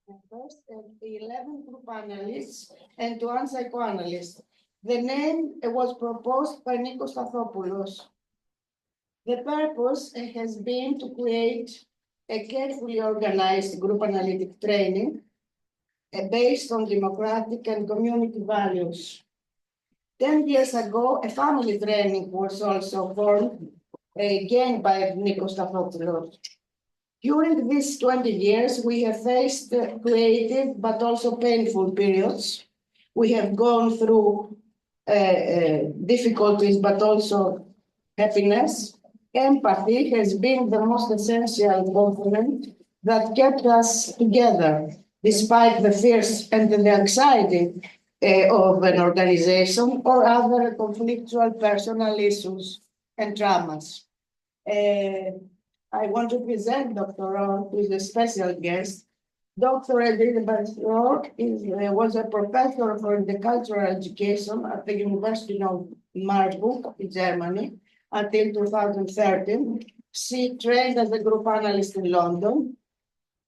members and 11 group analysts and one psychoanalyst. The name was proposed by Nikos Stathopoulos. The purpose has been to create a carefully organized group analytic training based on democratic and community values. 10 years ago, a family training was also formed, again by Nikos Stathopoulos. During these 20 years, we have faced creative but also painful periods. We have gone through difficulties but also happiness. Empathy has been the most essential component that kept us together, despite the fears and the anxiety of an organization or other conflictual personal issues and traumas. I want to present Dr. Rohr, who is a special guest. Dr. Elizabeth Rohr was a professor for the cultural education at the University of Marburg in Germany until 2013. She trained as a group analyst in London.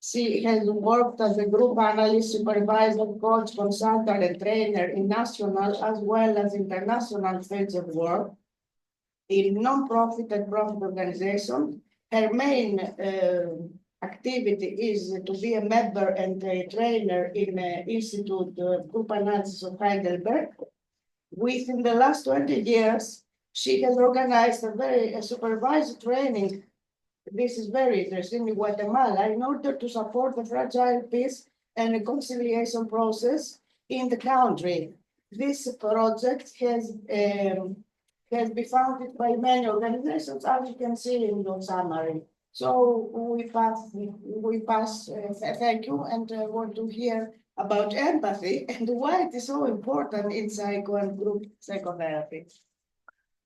She has worked as a group analyst, supervisor, coach, consultant, and trainer in national as well as international fields of work in non-profit and profit organizations. Her main activity is to be a member and a trainer in the Institute of Group Analysis of Heidelberg. Within the last 20 years, she has organized a supervised training. This is very interesting in Guatemala in order to support the fragile peace and reconciliation process in the country. This project has been funded by many organizations, as you can see in the summary. So we pass. Thank you, and want to hear about empathy and why it is so important in psycho and group psychotherapy.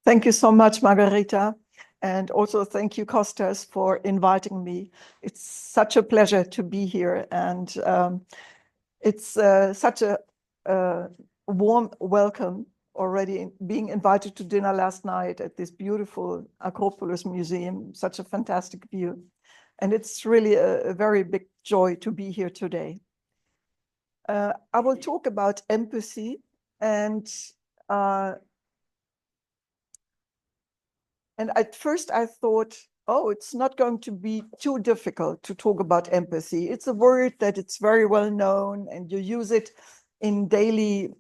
Thank you so much, Margarita. And also thank you, Kostas, for inviting me. It's such a pleasure to be here. And it's such a warm welcome already being invited to dinner last night at this beautiful Acropolis Museum, such a fantastic view. And it's really a very big joy to be here today. I will talk about empathy and at first I thought, oh, it's not going to be too difficult to talk about empathy. It's a word that it's very well known and you use it in daily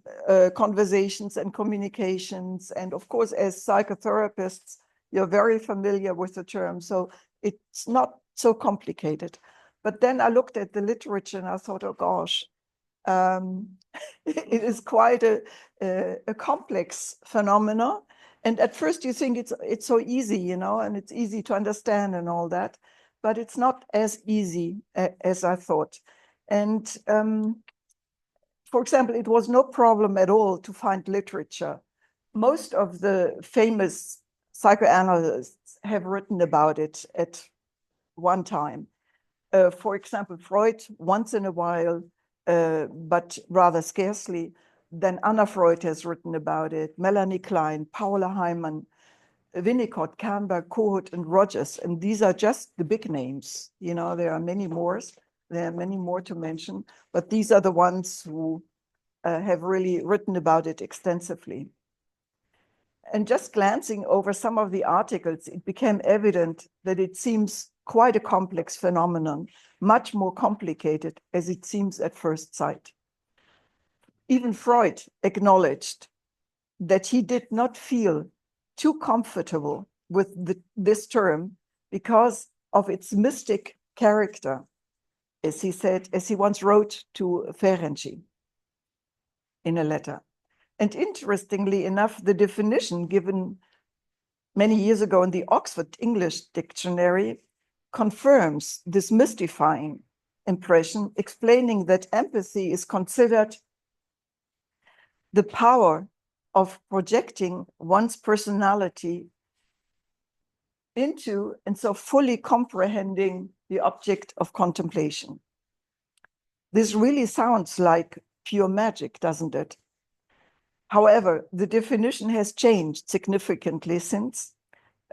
conversations and communications. And of course, as psychotherapists, you're very familiar with the term. So it's not so complicated. But then I looked at the literature and I thought, oh gosh, it is quite a complex phenomenon. And at first you think it's so easy, you know, and it's easy to understand and all that, but it's not as easy as I thought. And for example, it was no problem at all to find literature. Most of the famous psychoanalysts have written about it at one time. For example, Freud once in a while, but rather scarcely. Then Anna Freud has written about it, Melanie Klein, Paula Hyman, Winnicott, Kernberg, Kohut, and Rogers. And these are just the big names. You know, there are many more. There are many more to mention, but these are the ones who have really written about it extensively. And just glancing over some of the articles, it became evident that it seems quite a complex phenomenon, much more complicated as it seems at first sight. Even Freud acknowledged that he did not feel too comfortable with this term because of its mystic character, as he said, as he once wrote to Ferenczi in a letter. And interestingly enough, the definition given many years ago in the Oxford English Dictionary confirms this mystifying impression, explaining that empathy is considered the power of projecting one's personality into and so fully comprehending the object of contemplation. This really sounds like pure magic, doesn't it? However, the definition has changed significantly since,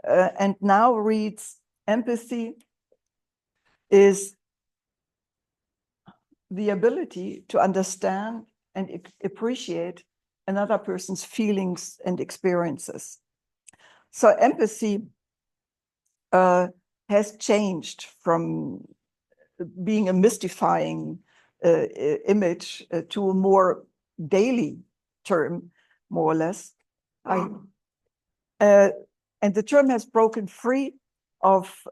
and now reads, empathy is the ability to understand and appreciate another person's feelings and experiences. So empathy has changed from being a mystifying image to a more daily term, more or less. And the term has broken free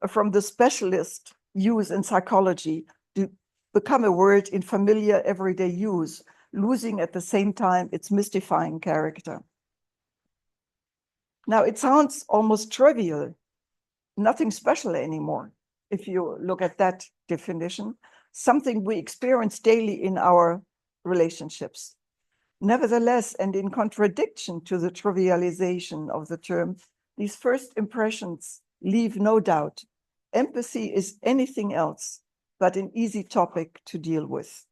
from the specialist use in psychology to become a word in familiar everyday use, losing at the same time its mystifying character. Now, it sounds almost trivial, nothing special anymore, if you look at that definition, something we experience daily in our relationships. Nevertheless, and in contradiction to the trivialization of the term, these first impressions leave no doubt. Empathy is anything else but an easy topic to deal with.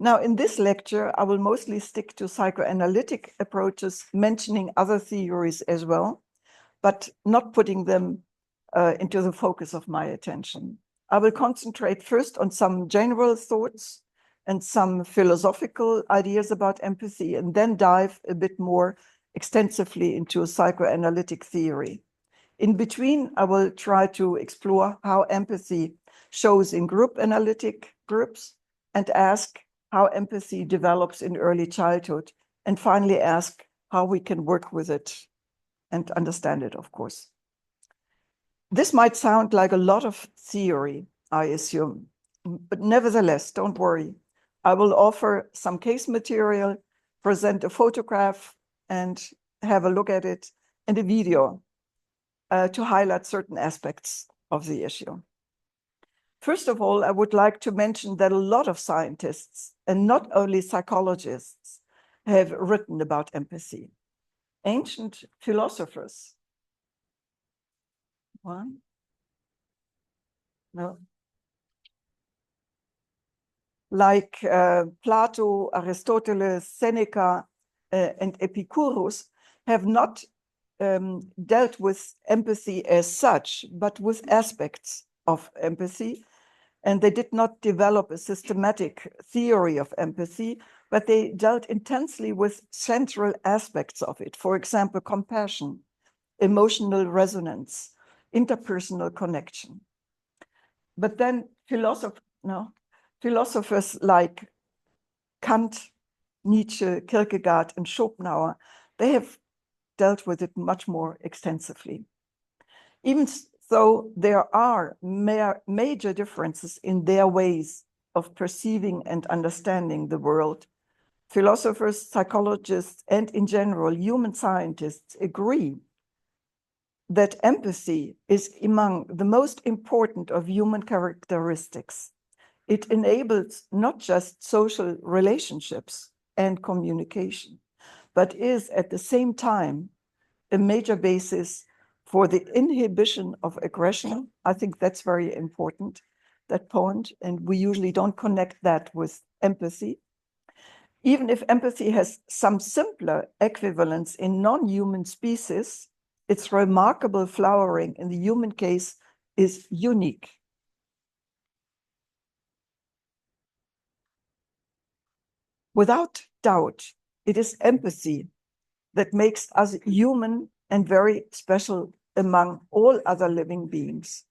Now, in this lecture, I will mostly stick to psychoanalytic approaches, mentioning other theories as well, but not putting them into the focus of my attention. I will concentrate first on some general thoughts and some philosophical ideas about empathy, and then dive a bit more extensively into psychoanalytic theory. In between, I will try to explore how empathy shows in group analytic groups, and ask how empathy develops in early childhood, and finally ask how we can work with it and understand it, of course. This might sound like a lot of theory, I assume, but nevertheless, don't worry. I will offer some case material, present a photograph, and have a look at it, and a video to highlight certain aspects of the issue. First of all, I would like to mention that a lot of scientists, and not only psychologists, have written about empathy. Ancient philosophers, like Plato, Aristotle, Seneca, and Epicurus, have not dealt with empathy as such, but with aspects of empathy. And they did not develop a systematic theory of empathy, but they dealt intensely with central aspects of it. For example, compassion, emotional resonance, interpersonal connection. But then philosophers like Kant, Nietzsche, Kierkegaard, and Schopenhauer, they have dealt with it much more extensively. Even though there are major differences in their ways of perceiving and understanding the world, philosophers, psychologists, and in general, human scientists agree that empathy is among the most important of human characteristics. It enables not just social relationships and communication, but is at the same time a major basis for the inhibition of aggression. I think that's very important, that point, and we usually don't connect that with empathy. Even if empathy has some simpler equivalents in non-human species, its remarkable flowering in the human case is unique. Without doubt, it is empathy that makes us human and very special among all other living beings.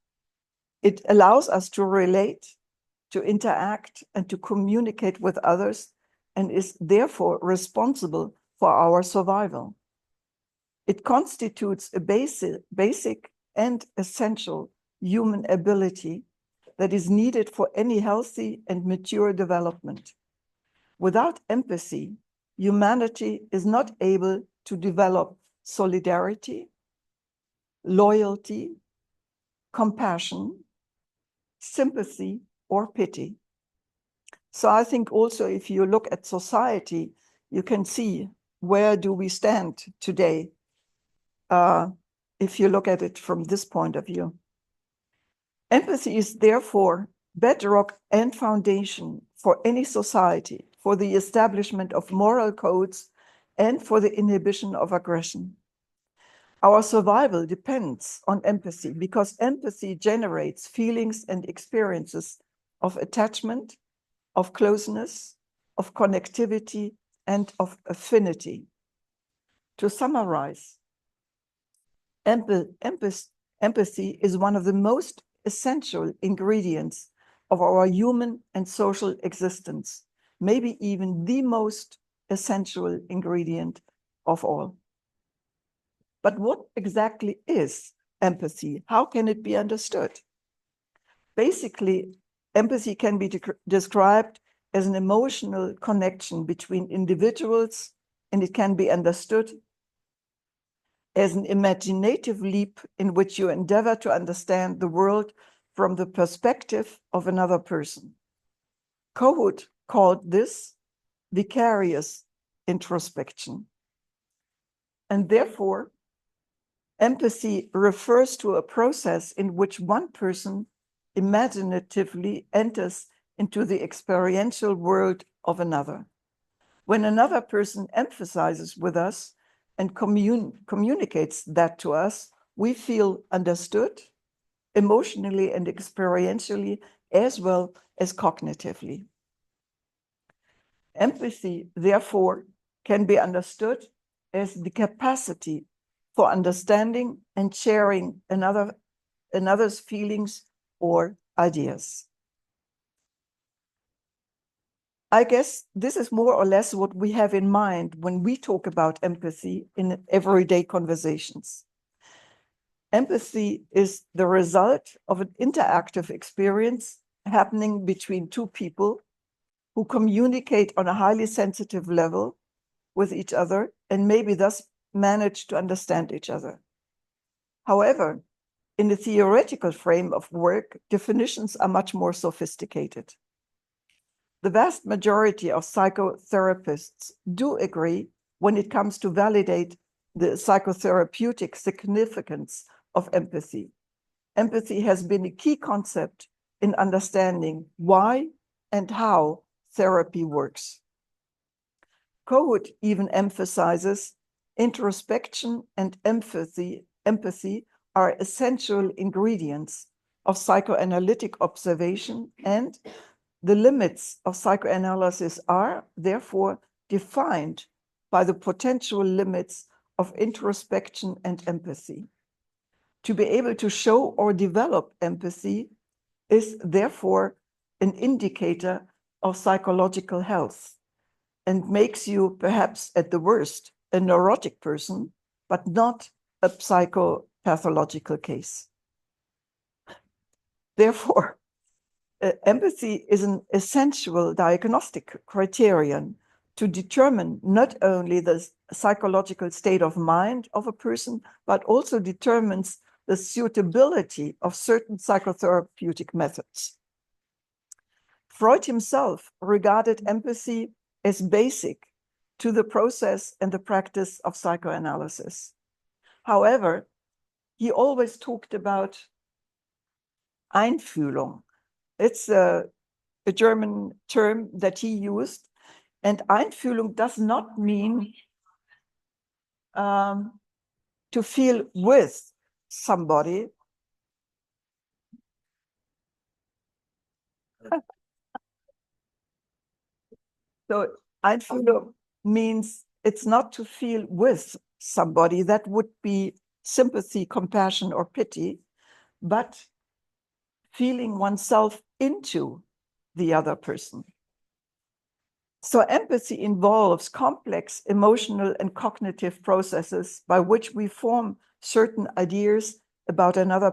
It allows us to relate, to interact, and to communicate with others, and is therefore responsible for our survival. It constitutes a basic and essential human ability that is needed for any healthy and mature development. Without empathy, humanity is not able to develop solidarity, loyalty, compassion, sympathy, or pity. So I think also if you look at society, you can see where do we stand today if you look at it from this point of view. Empathy is therefore bedrock and foundation for any society, for the establishment of moral codes, and for the inhibition of aggression. Our survival depends on empathy because empathy generates feelings and experiences of attachment, of closeness, of connectivity, and of affinity. To summarize, empathy is one of the most essential ingredients of our human and social existence, maybe even the most essential ingredient of all. But what exactly is empathy? How can it be understood? Basically, empathy can be described as an emotional connection between individuals, and it can be understood as an imaginative leap in which you endeavor to understand the world from the perspective of another person. Kohut called this vicarious introspection. And therefore, empathy refers to a process in which one person imaginatively enters into the experiential world of another. When another person emphasizes with us and communicates that to us, we feel understood emotionally and experientially as well as cognitively. Empathy, therefore, can be understood as the capacity for understanding and sharing another's feelings or ideas. I guess this is more or less what we have in mind when we talk about empathy in everyday conversations. Empathy is the result of an interactive experience happening between two people who communicate on a highly sensitive level with each other and maybe thus manage to understand each other. However, in the theoretical frame of work, definitions are much more sophisticated. The vast majority of psychotherapists do agree when it comes to validate the psychotherapeutic significance of empathy. Empathy has been a key concept in understanding why and how therapy works. Kohut even emphasizes introspection and empathy are essential ingredients of psychoanalytic observation, and the limits of psychoanalysis are therefore defined by the potential limits of introspection and empathy. To be able to show or develop empathy is therefore an indicator of psychological health and makes you perhaps at the worst a neurotic person, but not a psychopathological case. Therefore, empathy is an essential diagnostic criterion to determine not only the psychological state of mind of a person, but also determines the suitability of certain psychotherapeutic methods. Freud himself regarded empathy as basic to the process and the practice of psychoanalysis. However, he always talked about Einfühlung. It's a German term that he used, and Einfühlung does not mean to feel with somebody. So Einfühlung means it's not to feel with somebody. That would be sympathy, compassion, or pity, but feeling oneself into the other person. So empathy involves complex emotional and cognitive processes by which we form certain ideas about another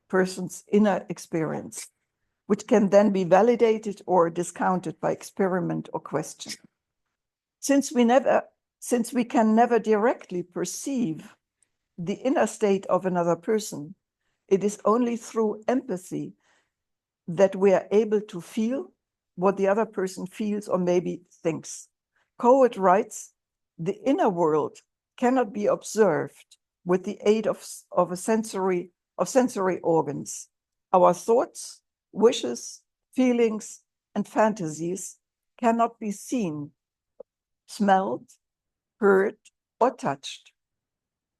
person's inner experience, which can then be validated or discounted by experiment or question. Since we can never directly perceive the inner state of another person, it is only through empathy that we are able to feel what the other person feels or maybe thinks. Kohut writes, the inner world cannot be observed with the aid of sensory organs. Our thoughts, wishes, feelings, and fantasies cannot be seen, smelled, heard, or touched.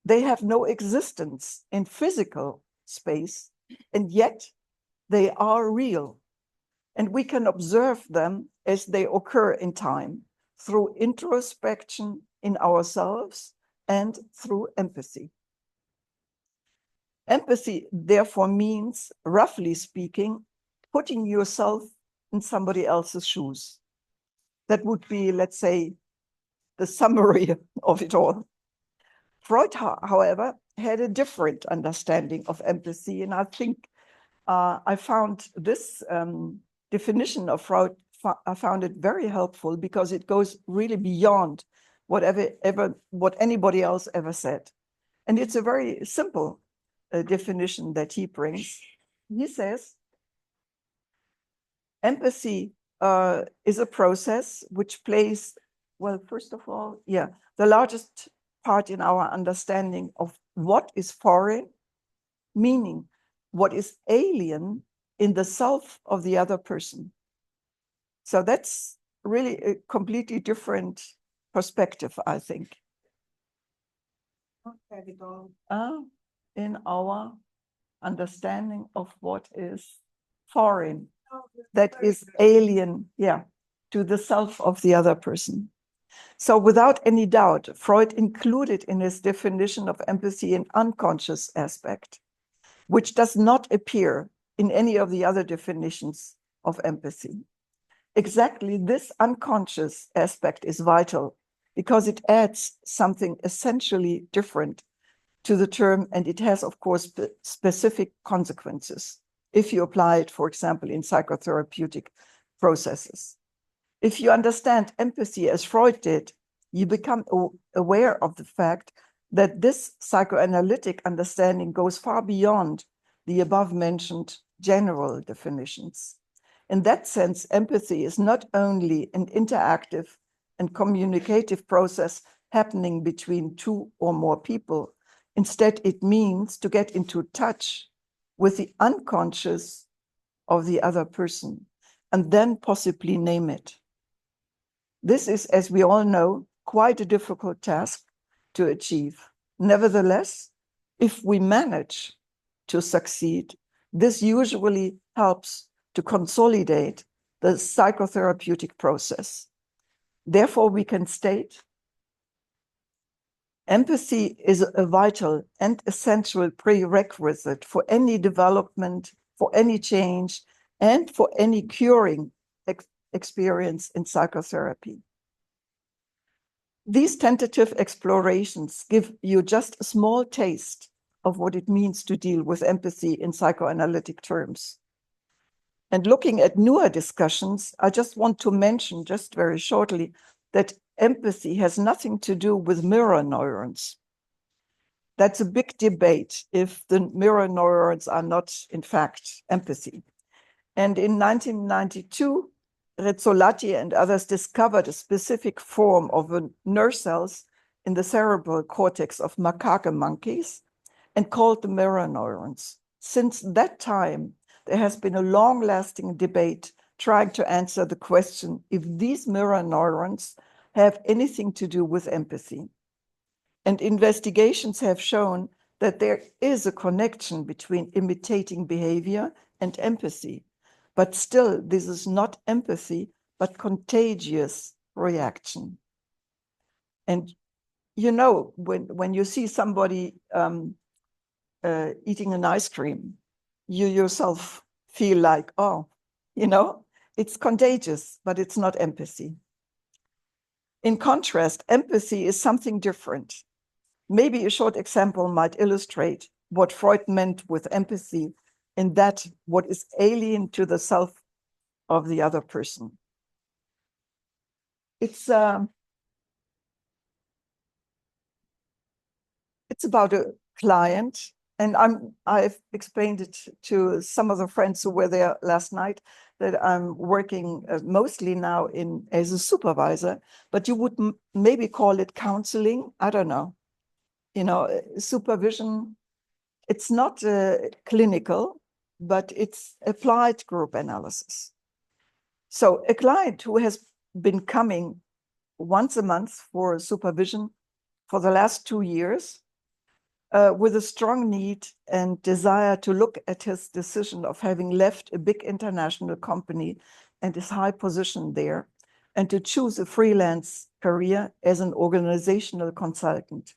They have no existence in physical space, and yet they are real. And we can observe them as they occur in time through introspection in ourselves and through empathy. Empathy, therefore, means, roughly speaking, putting yourself in somebody else's shoes. That would be, let's say, the summary of it all. Freud, however, had a different understanding of empathy, and I think I found this definition of Freud, I found it very helpful because it goes really beyond what anybody else ever said. And it's a very simple definition that he brings. He says, empathy is a process which plays, well, first of all, the largest part in our understanding of what is foreign, meaning what is alien in the self of the other person. So that's really a completely different perspective, I think. In our understanding of what is foreign, that is alien, to the self of the other person. So without any doubt, Freud included in his definition of empathy an unconscious aspect, which does not appear in any of the other definitions of empathy. Exactly this unconscious aspect is vital because it adds something essentially different to the term, and it has, of course, specific consequences if you apply it, for example, in psychotherapeutic processes. If you understand empathy as Freud did, you become aware of the fact that this psychoanalytic understanding goes far beyond the above-mentioned general definitions. In that sense, empathy is not only an interactive and communicative process happening between two or more people. Instead, it means to get into touch with the unconscious of the other person and then possibly name it. This is, as we all know, quite a difficult task to achieve. Nevertheless, if we manage to succeed, this usually helps to consolidate the psychotherapeutic process. Therefore, we can state empathy is a vital and essential prerequisite for any development, for any change, and for any curing experience in psychotherapy. These tentative explorations give you just a small taste of what it means to deal with empathy in psychoanalytic terms. And looking at newer discussions, I just want to mention just very shortly that empathy has nothing to do with mirror neurons. That's a big debate if the mirror neurons are not, in fact, empathy. And in 1992, Rezzolatti and others discovered a specific form of nerve cells in the cerebral cortex of macaque monkeys and called the mirror neurons. Since that time, there has been a long-lasting debate trying to answer the question if these mirror neurons have anything to do with empathy. And investigations have shown that there is a connection between imitating behavior and empathy. But still, this is not empathy, but contagious reaction. And you know, when you see somebody eating an ice cream, you yourself feel like, oh, you know, it's contagious, but it's not empathy. In contrast, empathy is something different. Maybe a short example might illustrate what Freud meant with empathy in that what is alien to the self of the other person. It's about a client, and I've explained it to some of the friends who were there last night that I'm working mostly now as a supervisor, but you would maybe call it counseling. I don't know. You know, supervision. It's not clinical, but it's applied group analysis. So a client who has been coming once a month for supervision for the last 2 years with a strong need and desire to look at his decision of having left a big international company and his high position there, and to choose a freelance career as an organizational consultant.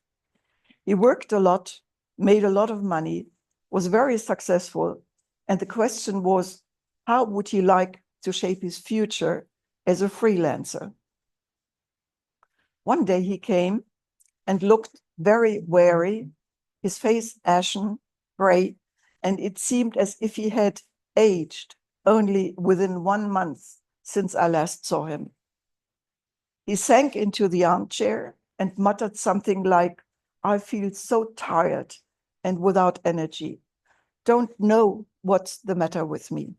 He worked a lot, made a lot of money, was very successful, and the question was, how would he like to shape his future as a freelancer? One day he came and looked very weary, his face ashen, gray, and it seemed as if he had aged only within 1 month since I last saw him. He sank into the armchair and muttered something like, "I feel so tired and without energy. Don't know what's the matter with me."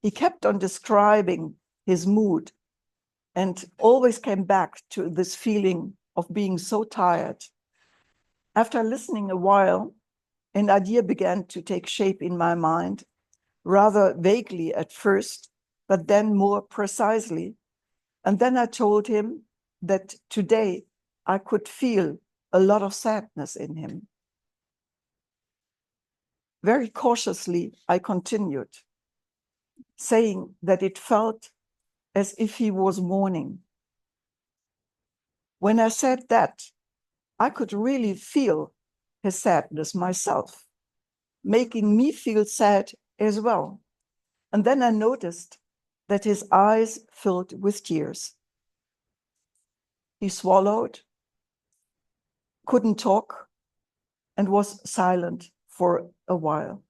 He kept on describing his mood and always came back to this feeling of being so tired. After listening a while, an idea began to take shape in my mind, rather vaguely at first, but then more precisely. And then I told him that today I could feel a lot of sadness in him. Very cautiously, I continued, saying that it felt as if he was mourning. When I said that, I could really feel his sadness myself, making me feel sad as well. And then I noticed that his eyes filled with tears. He swallowed, couldn't talk, and was silent for a while.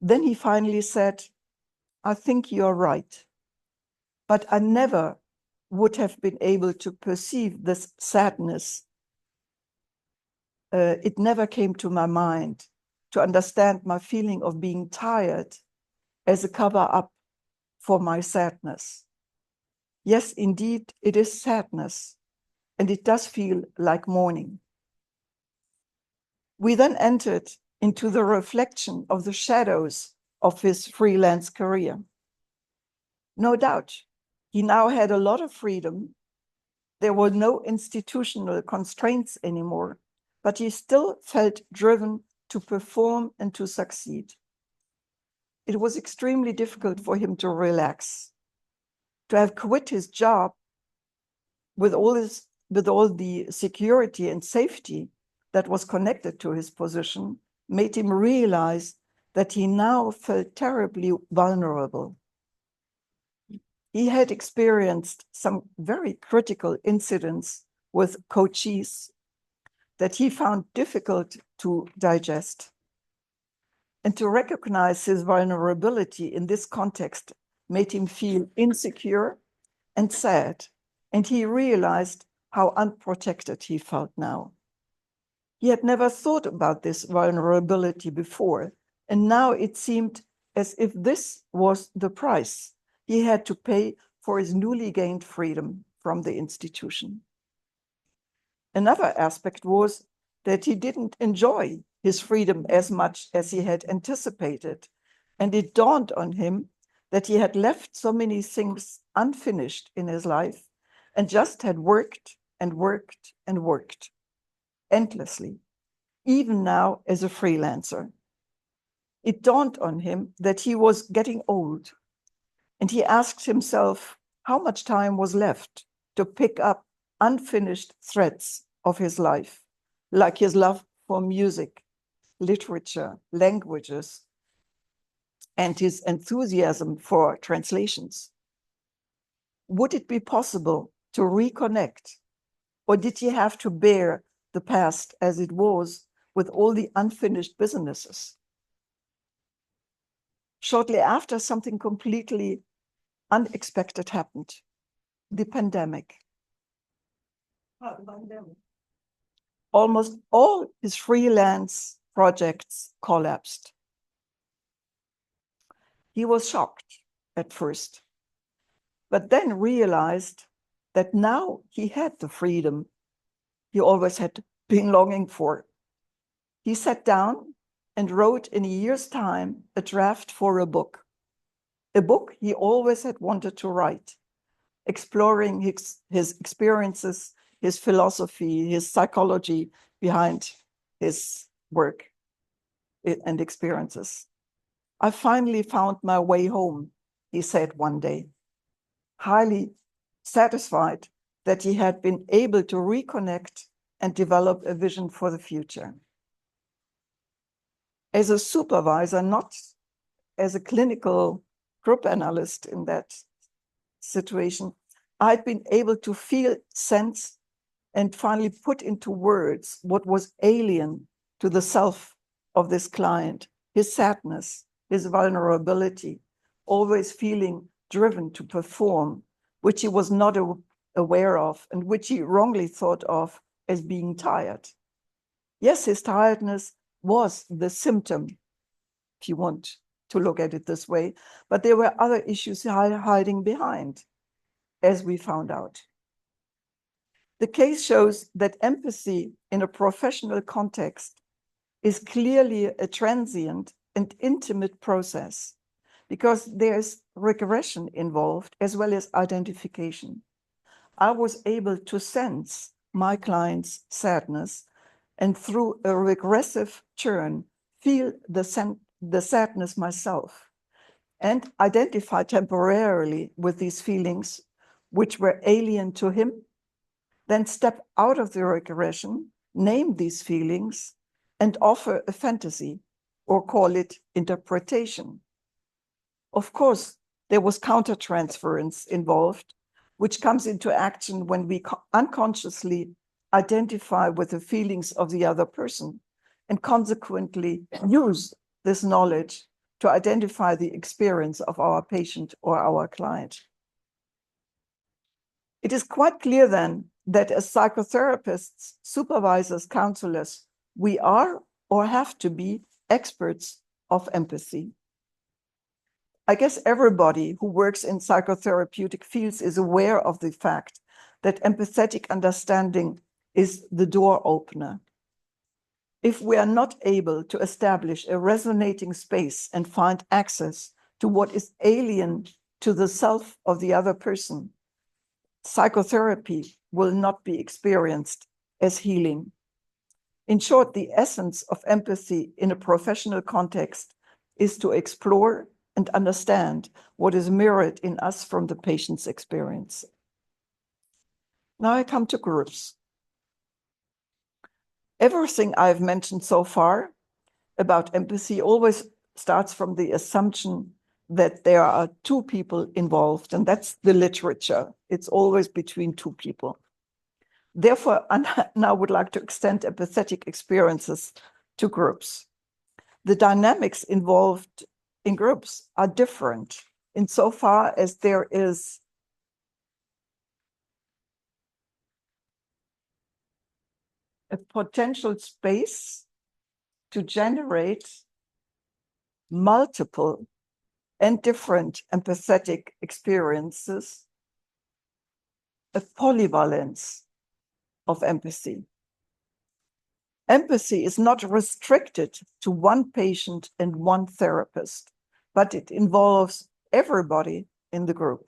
Then he finally said, "I think you're right, but I never would have been able to perceive this sadness. It never came to my mind to understand my feeling of being tired as a cover-up for my sadness. Yes, indeed, it is sadness, and it does feel like mourning." We then entered into the reflection of the shadows of his freelance career. No doubt, he now had a lot of freedom. There were no institutional constraints anymore, but he still felt driven to perform and to succeed. It was extremely difficult for him to relax. To have quit his job with all the security and safety that was connected to his position made him realize that he now felt terribly vulnerable. He had experienced some very critical incidents with coachees that he found difficult to digest. And to recognize his vulnerability in this context made him feel insecure and sad, and he realized how unprotected he felt now. He had never thought about this vulnerability before, and now it seemed as if this was the price he had to pay for his newly gained freedom from the institution. Another aspect was that he didn't enjoy his freedom as much as he had anticipated, and it dawned on him that he had left so many things unfinished in his life and just had worked and worked and worked endlessly, even now as a freelancer. It dawned on him that he was getting old, and he asked himself how much time was left to pick up unfinished threads of his life, like his love for music, literature, languages, and his enthusiasm for translations. Would it be possible to reconnect, or did he have to bear the past as it was with all the unfinished businesses? Shortly after, something completely unexpected happened, the pandemic. Almost all his freelance projects collapsed. He was shocked at first, but then realized that now he had the freedom he always had been longing for. He sat down and wrote in a year's time a draft for a book he always had wanted to write, exploring his experiences, his philosophy, his psychology behind his work and experiences. I finally found my way home, he said one day, highly satisfied that he had been able to reconnect and develop a vision for the future. As a supervisor, not as a clinical group analyst in that situation, I'd been able to feel, sense, and finally put into words what was alien to the self of this client, his sadness, his vulnerability, always feeling driven to perform, which he was not aware of and which he wrongly thought of as being tired. Yes, his tiredness was the symptom, if you want to look at it this way, but there were other issues hiding behind, as we found out. The case shows that empathy in a professional context is clearly a transient and intimate process because there's regression involved as well as identification. I was able to sense my client's sadness and through a regressive churn, feel the sadness myself and identify temporarily with these feelings which were alien to him, then step out of the regression, name these feelings, and offer a fantasy or call it interpretation. Of course, there was countertransference involved, which comes into action when we unconsciously identify with the feelings of the other person and consequently use this knowledge to identify the experience of our patient or our client. It is quite clear then that as psychotherapists, supervisors, counselors, we are or have to be experts of empathy. I guess everybody who works in psychotherapeutic fields is aware of the fact that empathetic understanding is the door opener. If we are not able to establish a resonating space and find access to what is alien to the self of the other person, psychotherapy will not be experienced as healing. In short, the essence of empathy in a professional context is to explore and understand what is mirrored in us from the patient's experience. Now I come to groups. Everything I've mentioned so far about empathy always starts from the assumption that there are two people involved, and that's the literature. It's always between two people. Therefore, I now would like to extend empathetic experiences to groups. The dynamics involved in groups are different insofar as there is a potential space to generate multiple and different empathetic experiences, a polyvalence of empathy. Empathy is not restricted to one patient and one therapist, but it involves everybody in the group.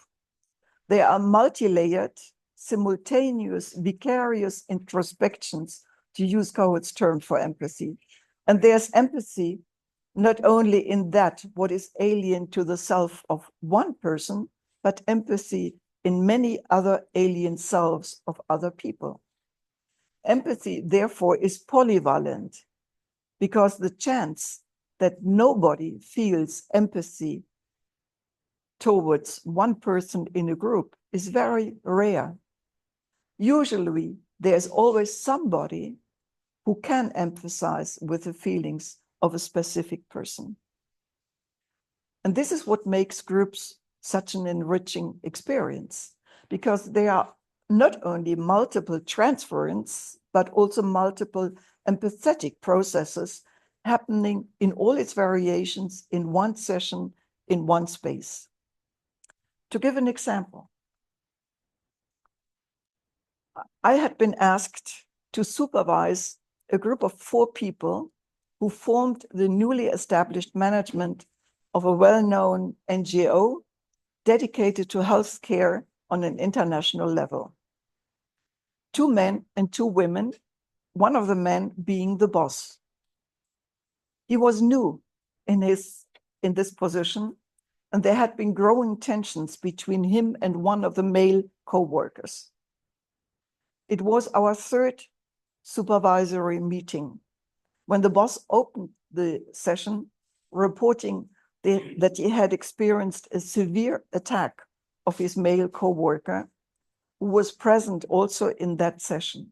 There are multi-layered, simultaneous, vicarious introspections, to use Cohen's term for empathy. And there's empathy not only in that what is alien to the self of one person, but empathy in many other alien selves of other people. Empathy, therefore, is polyvalent because the chance that nobody feels empathy towards one person in a group is very rare. Usually, there's always somebody who can empathize with the feelings of a specific person. And this is what makes groups such an enriching experience, because they are not only multiple transference, but also multiple empathetic processes happening in all its variations in one session, in one space. To give an example, I had been asked to supervise a group of 4 people who formed the newly established management of a well-known NGO dedicated to healthcare on an international level. 2 men and 2 women one of the men being the boss. He was new in this position, and there had been growing tensions between him and one of the male co-workers. It was our third supervisory meeting when the boss opened the session, reporting that he had experienced a severe attack of his male co-worker, who was present also in that session.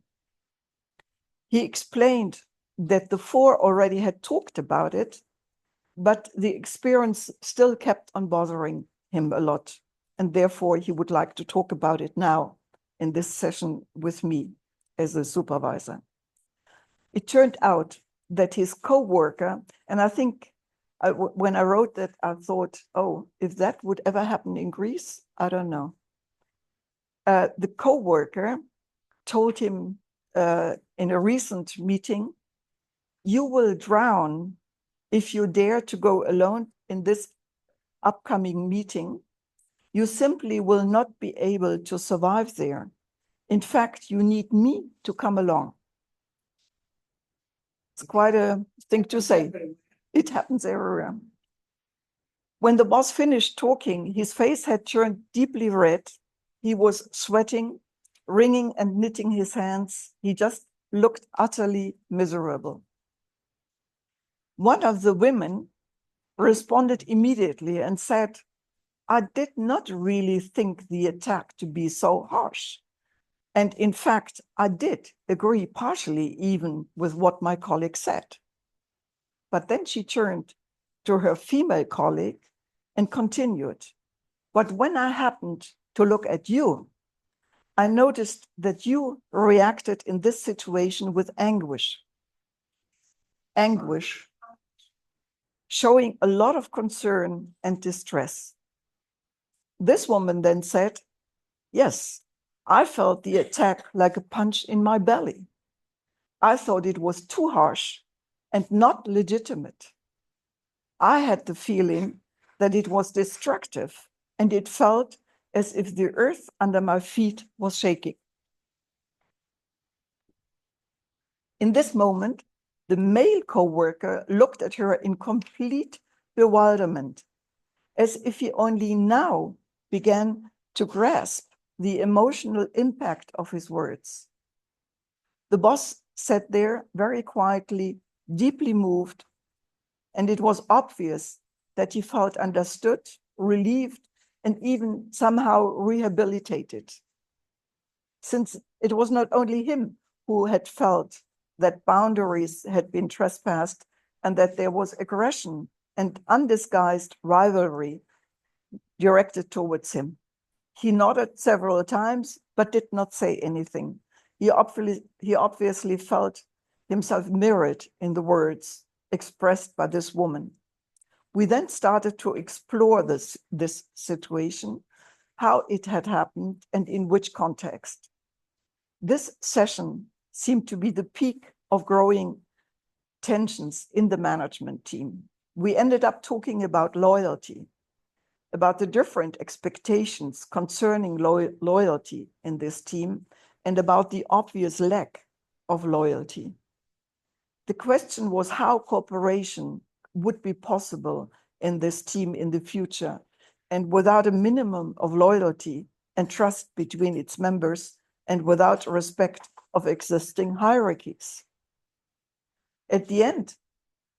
He explained that the four already had talked about it, but the experience still kept on bothering him a lot, and therefore he would like to talk about it now in this session with me as a supervisor. It turned out that his co-worker, and I think when I wrote that, I thought, oh, if that would ever happen in Greece, I don't know. The co-worker told him in a recent meeting, you will drown if you dare to go alone in this upcoming meeting. You simply will not be able to survive there. In fact, you need me to come along. It's quite a thing to say. It happens everywhere. When the boss finished talking, his face had turned deeply red. He was sweating, wringing and knitting his hands. He just looked utterly miserable. One of the women responded immediately and said, I did not really think the attack to be so harsh. And in fact, I did agree partially even with what my colleague said. But then she turned to her female colleague and continued, but when I happened to look at you, I noticed that you reacted in this situation with anguish, showing a lot of concern and distress. This woman then said, yes, I felt the attack like a punch in my belly. I thought it was too harsh and not legitimate. I had the feeling that it was destructive, and it felt as if the earth under my feet was shaking. In this moment, the male co-worker looked at her in complete bewilderment, as if he only now began to grasp the emotional impact of his words. The boss sat there very quietly, deeply moved, and it was obvious that he felt understood, relieved, and even somehow rehabilitated. Since it was not only him who had felt that boundaries had been trespassed and that there was aggression and undisguised rivalry directed towards him. He nodded several times, but did not say anything. He obviously felt himself mirrored in the words expressed by this woman. We then started to explore this situation, how it had happened and in which context. This session seemed to be the peak of growing tensions in the management team. We ended up talking about loyalty, about the different expectations concerning loyalty in this team, and about the obvious lack of loyalty. The question was how cooperation would be possible in this team in the future, and without a minimum of loyalty and trust between its members, and without respect of existing hierarchies. At the end,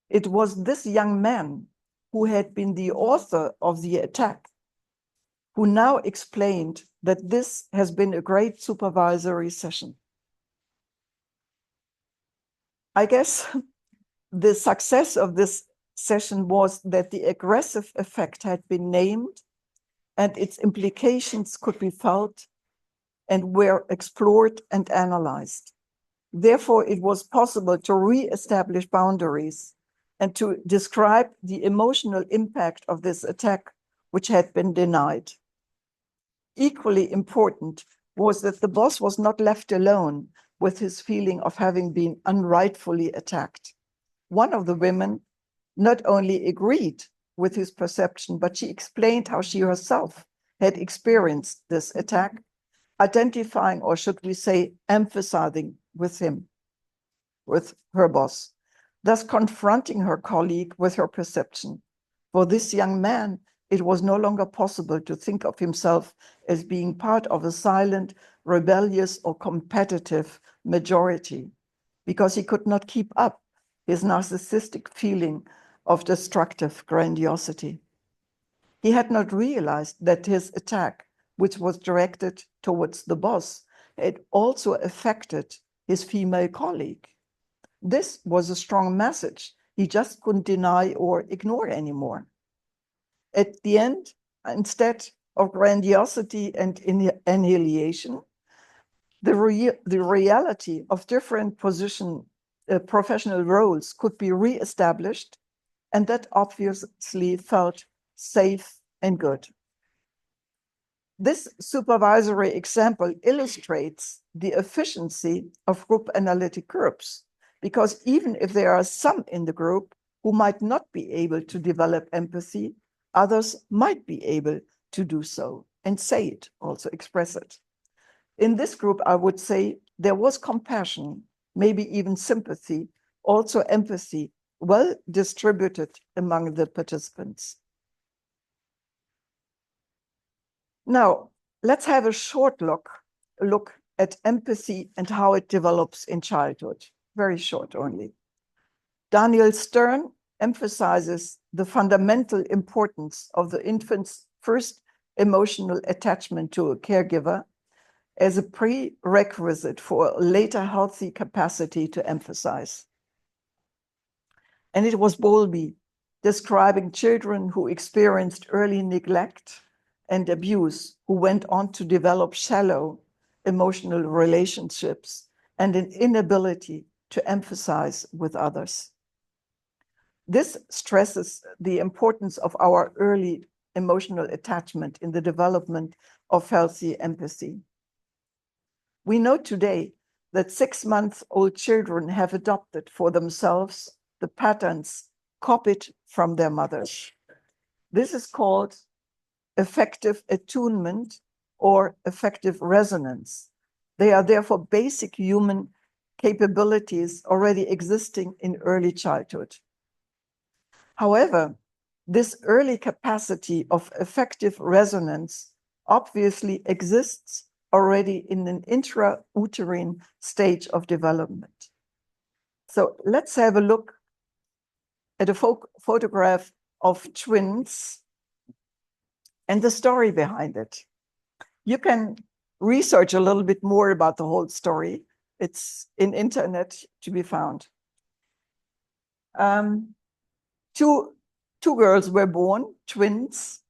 it was this young man who had been the author of the attack, who now explained that this has been a great supervisory session. I guess the success of this session was that the aggressive effect had been named and its implications could be felt and were explored and analyzed. Therefore, it was possible to re-establish boundaries and to describe the emotional impact of this attack, which had been denied. Equally important was that the boss was not left alone with his feeling of having been unrightfully attacked. One of the women not only agreed with his perception, but she explained how she herself had experienced this attack, identifying, or should we say, emphasizing with him. with her boss, thus confronting her colleague with her perception. For this young man, it was no longer possible to think of himself as being part of a silent, rebellious, or competitive majority, because he could not keep up his narcissistic feeling of destructive grandiosity. He had not realized that his attack, which was directed towards the boss, had also affected his female colleague. This was a strong message he just couldn't deny or ignore anymore. At the end, instead of grandiosity and annihilation, the reality of different professional roles could be re-established, and that obviously felt safe and good. This supervisory example illustrates the efficiency of group analytic groups, because even if there are some in the group who might not be able to develop empathy, others might be able to do so and say it, also express it. In this group, I would say there was compassion, maybe even sympathy, also empathy, well distributed among the participants. Now, let's have a short look at empathy and how it develops in childhood. Very short only. Daniel Stern emphasizes the fundamental importance of the infant's first emotional attachment to a caregiver as a prerequisite for a later healthy capacity to emphasize. And it was Bowlby describing children who experienced early neglect and abuse, who went on to develop shallow emotional relationships and an inability to empathize with others. This stresses the importance of our early emotional attachment in the development of healthy empathy. We know today that 6-month-old children have adopted for themselves the patterns copied from their mothers. This is called affective attunement or affective resonance. They are therefore basic human capabilities already existing in early childhood. However, this early capacity of affective resonance obviously exists already in an intrauterine stage of development. So let's have a look at a photograph of twins and the story behind it. You can research a little bit more about the whole story. It's in internet to be found. Two girls were born, twins,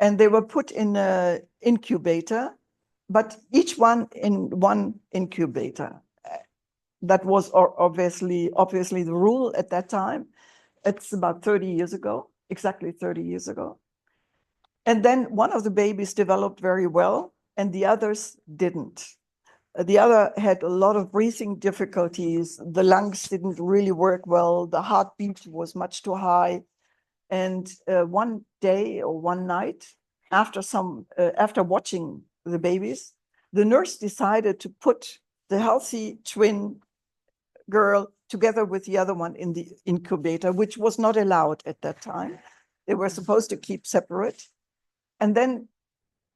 and they were put in an incubator, but each one in one incubator. That was obviously the rule at that time. It's about 30 years ago, exactly 30 years ago. And then one of the babies developed very well, and the others didn't. The other had a lot of breathing difficulties. The lungs didn't really work well. The heartbeat was much too high. And one day or one night, after watching the babies, the nurse decided to put the healthy twin girl together with the other one in the incubator, which was not allowed at that time. They were supposed to keep separate. And then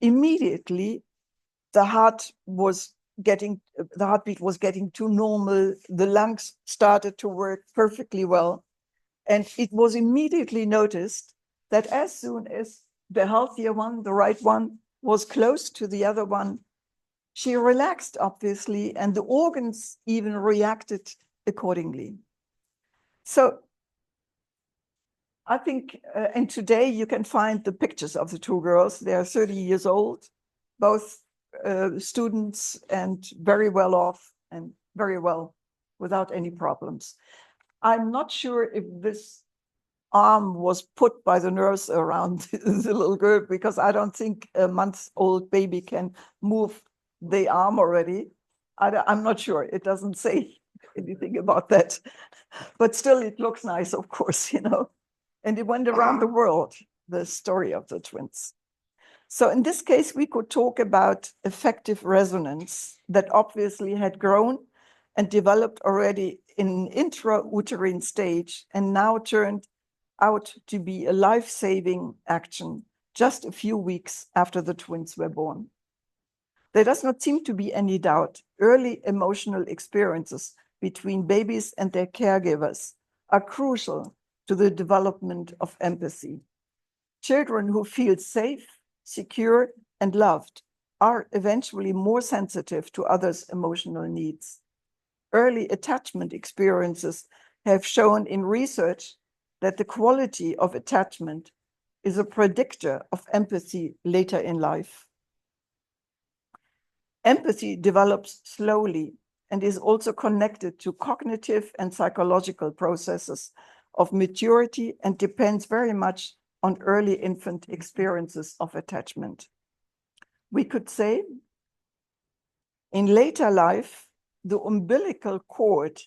immediately the heartbeat was getting too normal. The lungs started to work perfectly well. And it was immediately noticed that as soon as the healthier one, the right one, was close to the other one, she relaxed, obviously, and the organs even reacted accordingly. So I think, and today you can find the pictures of the two girls. They are 30 years old, both students and very well off and very well without any problems. I'm not sure if this arm was put by the nurse around the little girl, because I don't think a month-old baby can move the arm already. I'm not sure. It doesn't say anything about that. But still, it looks nice, of course, you know. And it went around the world, the story of the twins. So in this case, we could talk about affective resonance that obviously had grown and developed already in intrauterine stage and now turned out to be a life-saving action just a few weeks after the twins were born. There does not seem to be any doubt early emotional experiences between babies and their caregivers are crucial to the development of empathy. Children who feel safe, secure, and loved are eventually more sensitive to others' emotional needs. Early attachment experiences have shown in research that the quality of attachment is a predictor of empathy later in life. Empathy develops slowly and is also connected to cognitive and psychological processes of maturity and depends very much on early infant experiences of attachment. We could say, in later life, the umbilical cord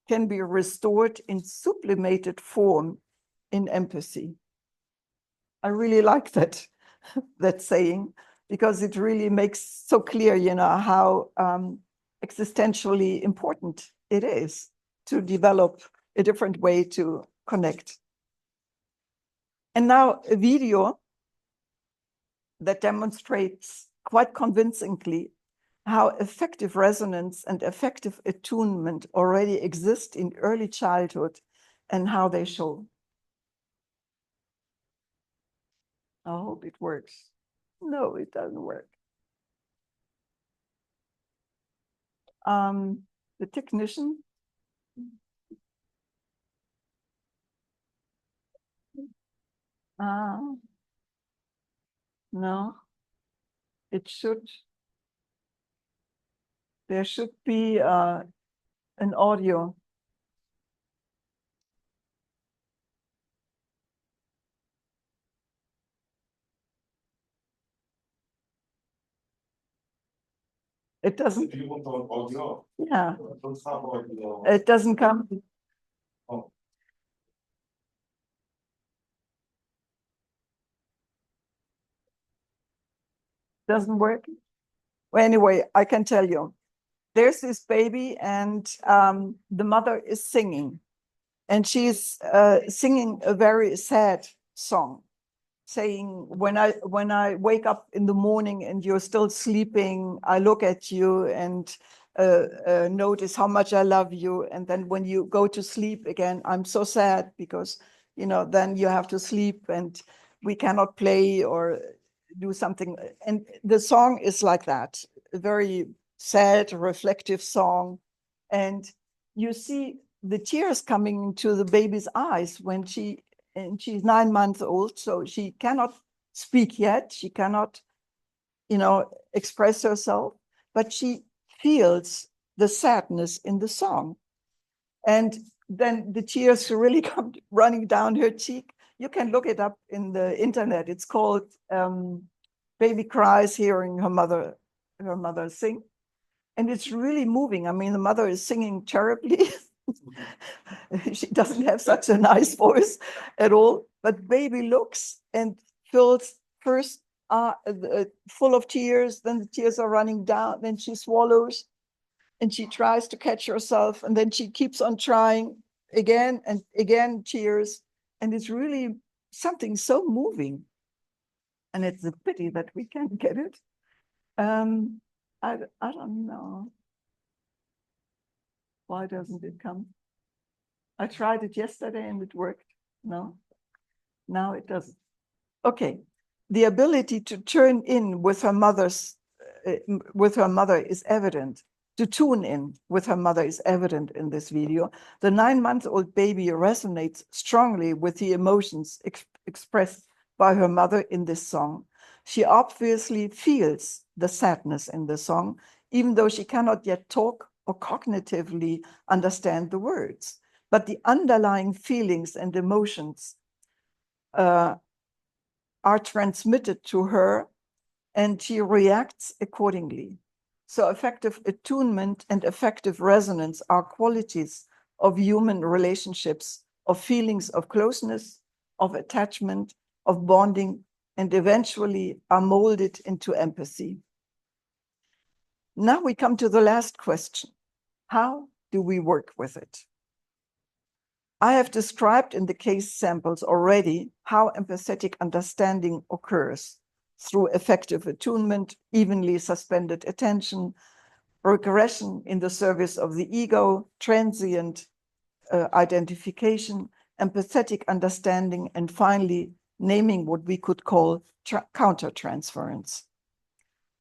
can be restored in sublimated form in empathy. I really like that saying, because it really makes so clear, you know, how existentially important it is to develop a different way to connect. And now a video that demonstrates quite convincingly how effective resonance and effective attunement already exist in early childhood and how they show. I hope it works. No, it doesn't work. The technician. No, it should. There should be an audio. It doesn't. Do you want audio? Yeah. Don't have audio. It doesn't come. Oh. Doesn't work. Well, anyway, I can tell you. There's this baby, and the mother is singing, and she's singing a very sad song, saying, when I wake up in the morning and you're still sleeping, I look at you and notice how much I love you. And then when you go to sleep again, I'm so sad because, you know, then you have to sleep and we cannot play or do something. And the song is like that, a very sad, reflective song. And you see the tears coming into the baby's eyes when she's 9 months old, so she cannot speak yet. She cannot, you know, express herself, but she feels the sadness in the song. And then the tears really come running down her cheek. You can look it up in the internet. It's called Baby Cries Hearing Her Mother Sing. And it's really moving. I mean, the mother is singing terribly. She doesn't have such a nice voice at all, but baby looks and feels first full of tears, then the tears are running down, then she swallows and she tries to catch herself, and then she keeps on trying again and again, tears. And it's really something so moving. And it's a pity that we can't get it. I don't know. Why doesn't it come? I tried it yesterday and it worked. No, now it doesn't. Okay, the ability to turn in with her mother is evident. To tune in with her mother is evident in this video. The 9-month-old baby resonates strongly with the emotions expressed by her mother in this song. She obviously feels the sadness in the song, even though she cannot yet talk or cognitively understand the words. But the underlying feelings and emotions are transmitted to her, and she reacts accordingly. So effective attunement and effective resonance are qualities of human relationships, of feelings of closeness, of attachment, of bonding, and eventually are molded into empathy. Now we come to the last question. How do we work with it? I have described in the case samples already how empathetic understanding occurs through effective attunement, evenly suspended attention, regression in the service of the ego, transient identification, empathetic understanding, and finally, naming what we could call countertransference.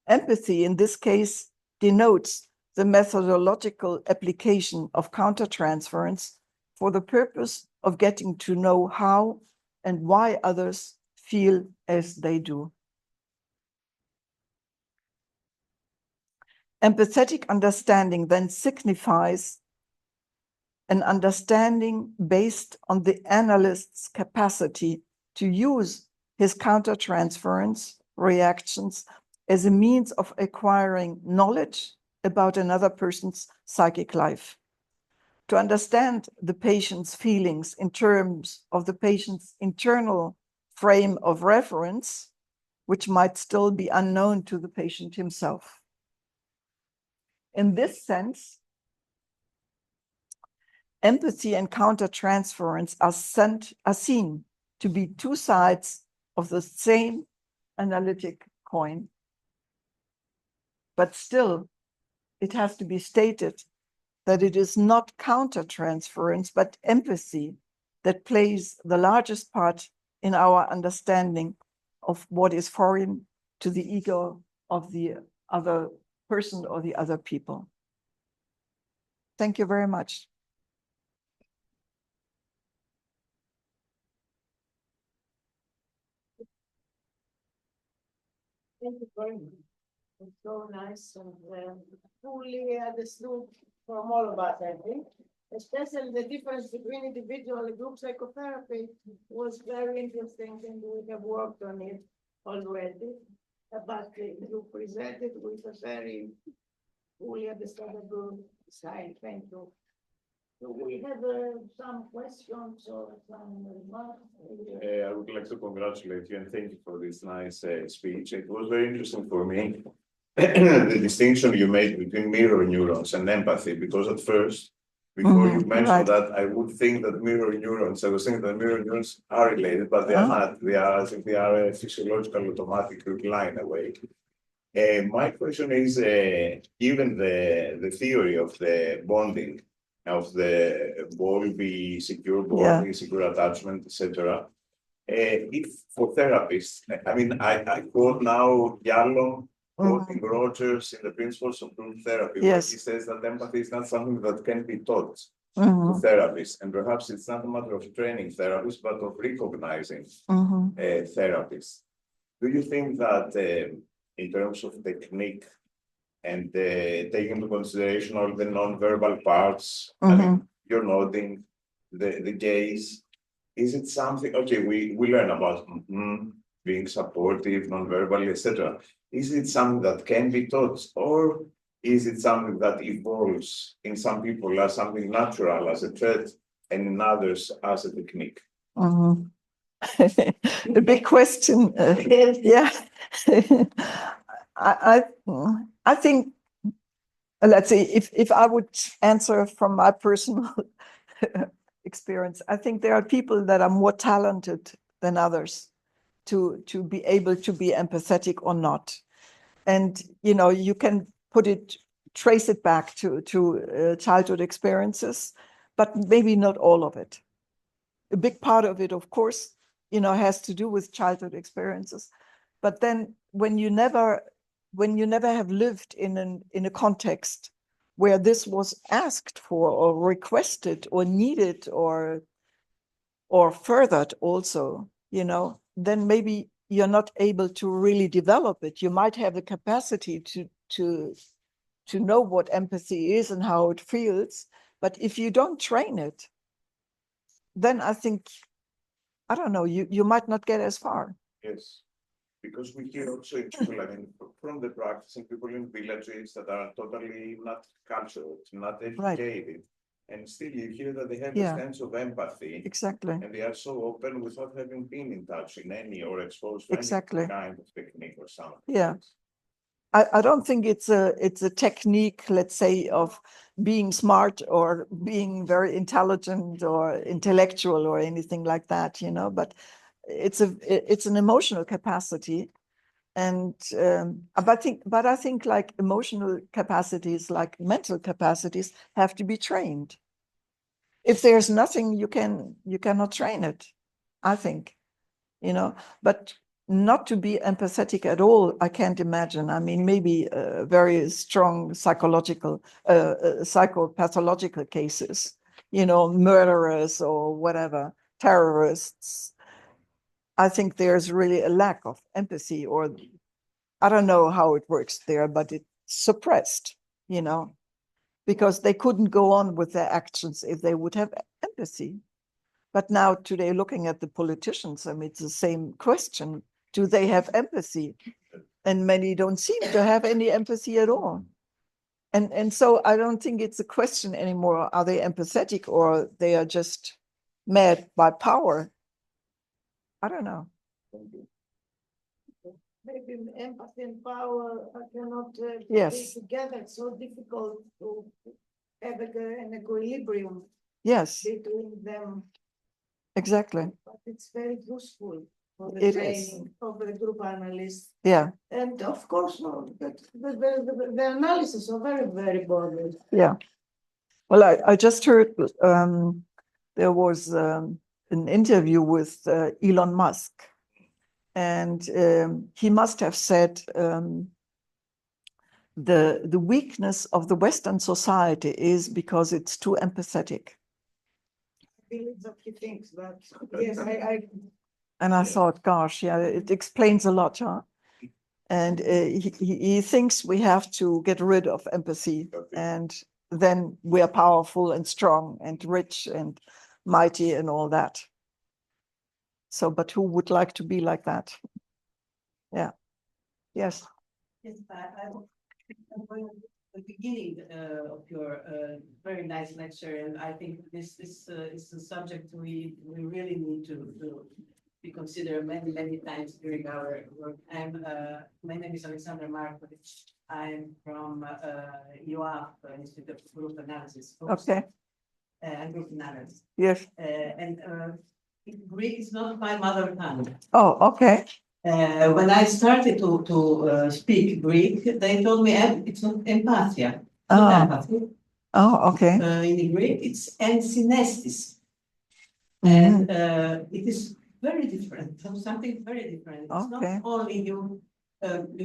Empathy, in this case, denotes the methodological application of countertransference for the purpose of getting to know how and why others feel as they do. Empathetic understanding then signifies an understanding based on the analyst's capacity to use his countertransference reactions as a means of acquiring knowledge about another person's psychic life. To understand the patient's feelings in terms of the patient's internal frame of reference, which might still be unknown to the patient himself. In this sense, empathy and countertransference are seen to be two sides of the same analytic coin. But still, it has to be stated that it is not countertransference, but empathy that plays the largest part in our understanding of what is foreign to the ego of the other person or the other people. Thank you very much. Thank you very much. It's so nice and fully understood from all of us, I think. Especially the difference between individual and group psychotherapy was very interesting, and we have worked on it already. But you presented with a very fully understandable side. Thank you. Do we have some questions or some remarks? I would like to congratulate you and thank you for this nice speech. It was very interesting for me, the distinction you made between mirror neurons and empathy, because at first, before you mentioned that, I would think that mirror neurons, I was thinking that mirror neurons are related, but they are not. They are as if they are a physiological automatic line away. My question is, given the theory of the bonding, of the ball be secure bonding, secure attachment, etc. If for therapists, I mean, I quote now Yalom quoting Rogers in the principles of group therapy, where he says that empathy is not something that can be taught to therapists, and perhaps it's not a matter of training therapists, but of recognizing therapists. Do you think that in terms of technique and taking into consideration all the non-verbal parts, I mean, you're nodding, the gaze, is it something, okay, we learn about being supportive, non-verbally, etc. Is it something that can be taught, or is it something that evolves in some people as something natural, as a trait, and in others as a technique? A big question. Yeah. I think, let's say, if I would answer from my personal experience, I think there are people that are more talented than others to be able to be empathetic or not. And, you know, you can trace it back to childhood experiences, but maybe not all of it. A big part of it, of course, you know, has to do with childhood experiences. But then when you never have lived in a context where this was asked for or requested or needed or furthered also, you know, then maybe you're not able to really develop it. You might have the capacity to know what empathy is and how it feels, but if you don't train it, then I think, I don't know, you might not get as far. Yes, because we hear also in people, I mean, from the practicing people in villages that are totally not cultured, not educated, and still you hear that they have a sense of empathy. Exactly. And they are so open without having been in touch in any or exposed to any kind of technique or something. Yeah. I don't think it's a technique, let's say, of being smart or being very intelligent or intellectual or anything like that, you know, but it's an emotional capacity. And but I think like emotional capacities, like mental capacities, have to be trained. If there's nothing, you cannot train it, I think, you know, but not to be empathetic at all, I can't imagine. I mean, maybe very strong psychological, psychopathological cases, you know, murderers or whatever, terrorists. I think there's really a lack of empathy, or I don't know how it works there, but it's suppressed, you know, because they couldn't go on with their actions if they would have empathy. But now today, looking at the politicians, I mean, it's the same question. Do they have empathy? And many don't seem to have any empathy at all. And so I don't think it's a question anymore. Are they empathetic, or they are just mad by power? I don't know. Maybe empathy and power cannot Yes. be together. It's so difficult to have an equilibrium Yes, between them. exactly. But it's very useful for the It is. training of the group analysts. Yeah, And of course, no, the analysis are very, very boring. yeah. Well, I just heard there was an interview with Elon Musk, and he must have said the weakness of the Western society is because it's too empathetic. I believe that he thinks that. Yes, And I thought, gosh, yeah, it explains a lot, huh? And he thinks we have to get rid of empathy, and then we are powerful and strong and rich and mighty and all that. So, but who would like to be like that? Yeah. Yes. Yes, I'm going to the beginning of your very nice lecture, and I think this is a subject we really need to be considered many times during our work. My name is Alexander Markovic. I'm from UAF, Institute of Group Analysis. Okay. And group analysis. Yes. And Greek is not my mother tongue. Oh, okay. When I started to speak Greek, they told me it's not empathia, not empathy. Oh, okay. In Greek, it's ensynesthesis. And it is very different, from something very different. It's not only you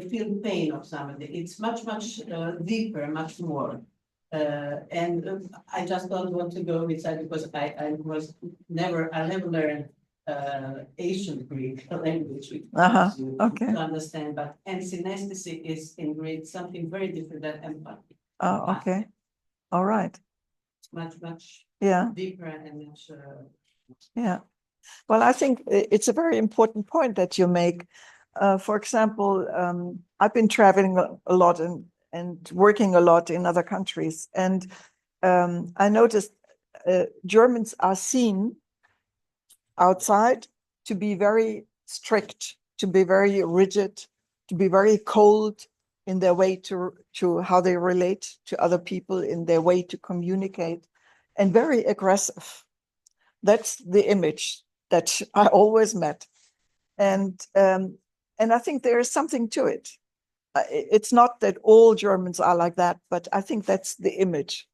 feel pain of somebody, it's much deeper, much more. And I just don't want to go inside because I never learned Asian Greek language to understand, but ensynesthesis is in Greek something very different than empathy. Oh, okay. All right. It's much deeper and much. Yeah. Well, I think it's a very important point that you make. For example, I've been traveling a lot and working a lot in other countries, and I noticed Germans are seen outside to be very strict, to be very rigid, to be very cold in their way to how they relate to other people, in their way to communicate, and very aggressive. That's the image that I always met. And I think there is something to it. It's not that all Germans are like that, but I think that's the image.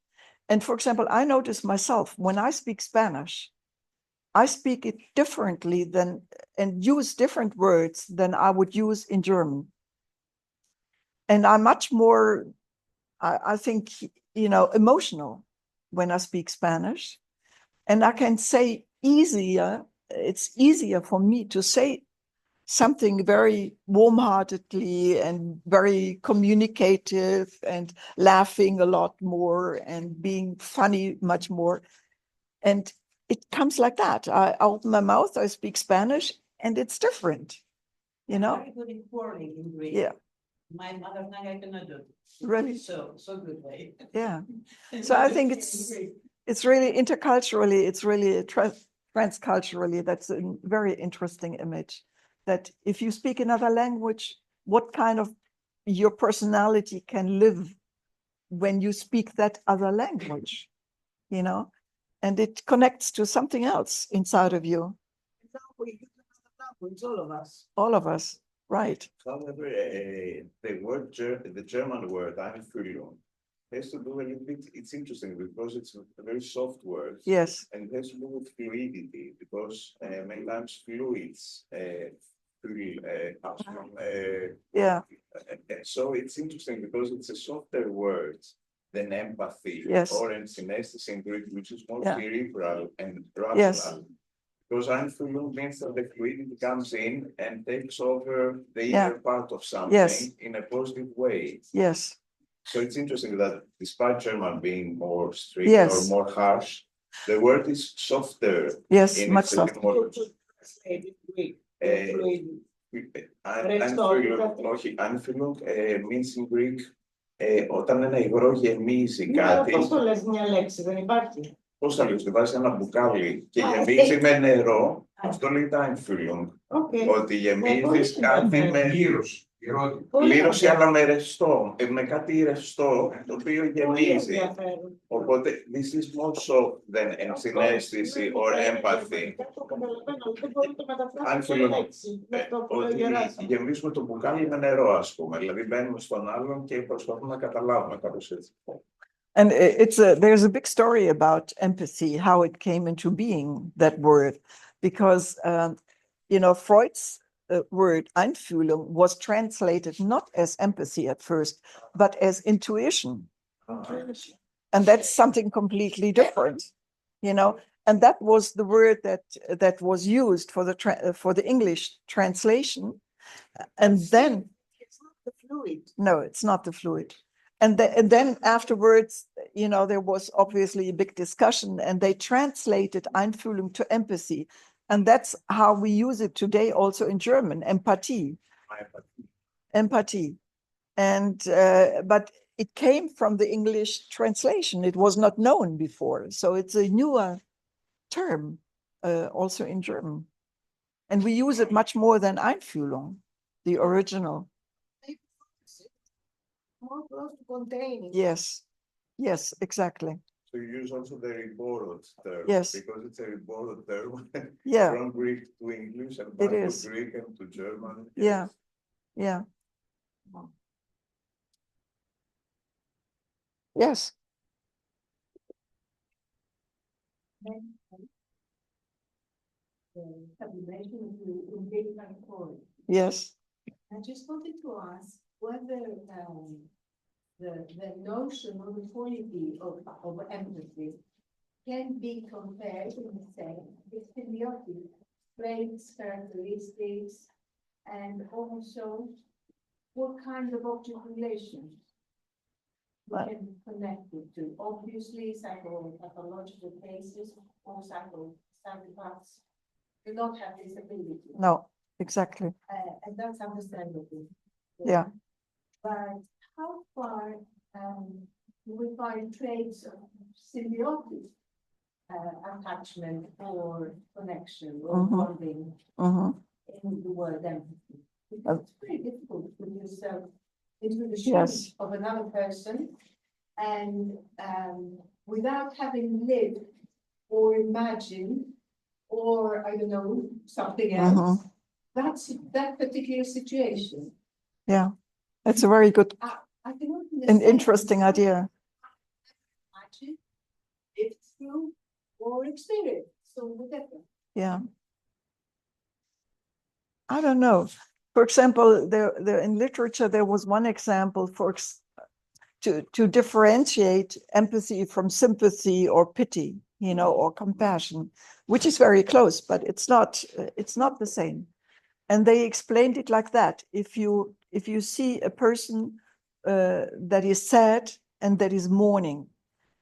And for example, I notice myself, when I speak Spanish, I speak it differently than, and use different words than I would use in German. And I'm much more, I think, you know, emotional when I speak Spanish. And I can say easier, it's easier for me to say something very warm-heartedly and very communicative and laughing a lot more and being funny much more. And it comes like that. I open my mouth, I speak Spanish, and it's different, you know? Very good in quarreling in Greek. Yeah. My mother tongue I cannot do. Really? So good way. Yeah. So I think it's really interculturally, it's really transculturally, that's a very interesting image. That if you speak another language, what kind of your personality can live when you speak that other language, you know, and it connects to something else inside of you. All of us. All of us, right. However, the German word Einfühlung has to do a little bit, it's interesting because it's a very soft word. Yes. And it has to do with fluidity because many times fluids feel comes from. Yeah. So it's interesting because it's a softer word than empathy Yes. or synesthesis in Greek, which is more Yeah. cerebral and rational. Yes. Because Einfühlung means that the fluidity comes in and takes over the Yeah. inner part of something Yes. in a positive way. Yes. So it's interesting that despite German being more strict Yes. or more harsh, the word is softer. Yes, in much its softer. etymology. Einfühlung means in Greek όταν ένα υγρό γεμίζει κάτι. Πώς το λες μια λέξη, δεν υπάρχει. Πώς θα λέω, βάζει ένα μπουκάλι και γεμίζει με νερό, αυτό λέγεται Einfühlung. Ότι γεμίζεις κάτι με πλήρωση, αλλά με ρευστό, με κάτι ρευστό, το οποίο γεμίζει. Οπότε, this is more so than ενσυναίσθηση or empathy. Einfühlung, ότι γεμίζουμε το μπουκάλι με νερό, ας πούμε. Δηλαδή, μπαίνουμε στον άλλον και προσπαθούμε να καταλάβουμε κάπως έτσι. And there's a big story about empathy, how it came into being, that word, because, Freud's word Einfühlung was translated not as empathy at first, but as intuition. And that's something completely different, and that was the word that was used for the English translation. And then it's not the fluid. No, it's not the fluid. And then afterwards, there was obviously a big discussion, and they translated Einfühlung to empathy. And that's how we use it today also in German, Empathie. Empathy. And but it came from the English translation. It was not known before. So it's a newer term also in German. And we use it much more than Einfühlung, the original. More close to containing. Yes, yes, exactly. So you use also the reborrowed term. Yes. Because it's a reborrowed term. Yeah. From Greek to English and back to Greek and to German. Yes. Yeah. Yes. Yes. I just wanted to ask whether the notion or the quality of empathy can be compared in the same with symbiotic traits, characteristics, and also what kind of object relations we can connect it to. Obviously, psychopathological cases or psychopaths do not have this ability. No, exactly. And that's understandable. Yeah. But how far do we find traits of symbiotic attachment or connection or bonding in the word empathy? Because it's very difficult to put yourself into the shoes of another person and without having lived or imagined or, I don't know, something else. That's that particular situation. Yeah, that's a very good I cannot and interesting idea. Imagine if through or experience, so whatever. Yeah. I don't know. For example, there in literature, there was one example to differentiate empathy from sympathy or pity, or compassion, which is very close, but it's not the same. And they explained it like that. If you see a person that is sad and that is mourning,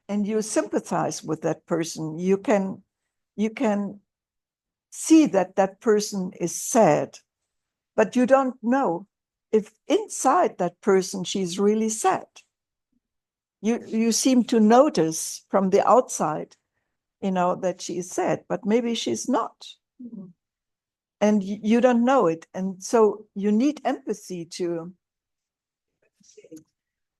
and you sympathize with that person, you can see that person is sad, but you don't know if inside that person she's really sad. You seem to notice from the outside, that she is sad, but maybe she's not. And you don't know it. And so you need empathy to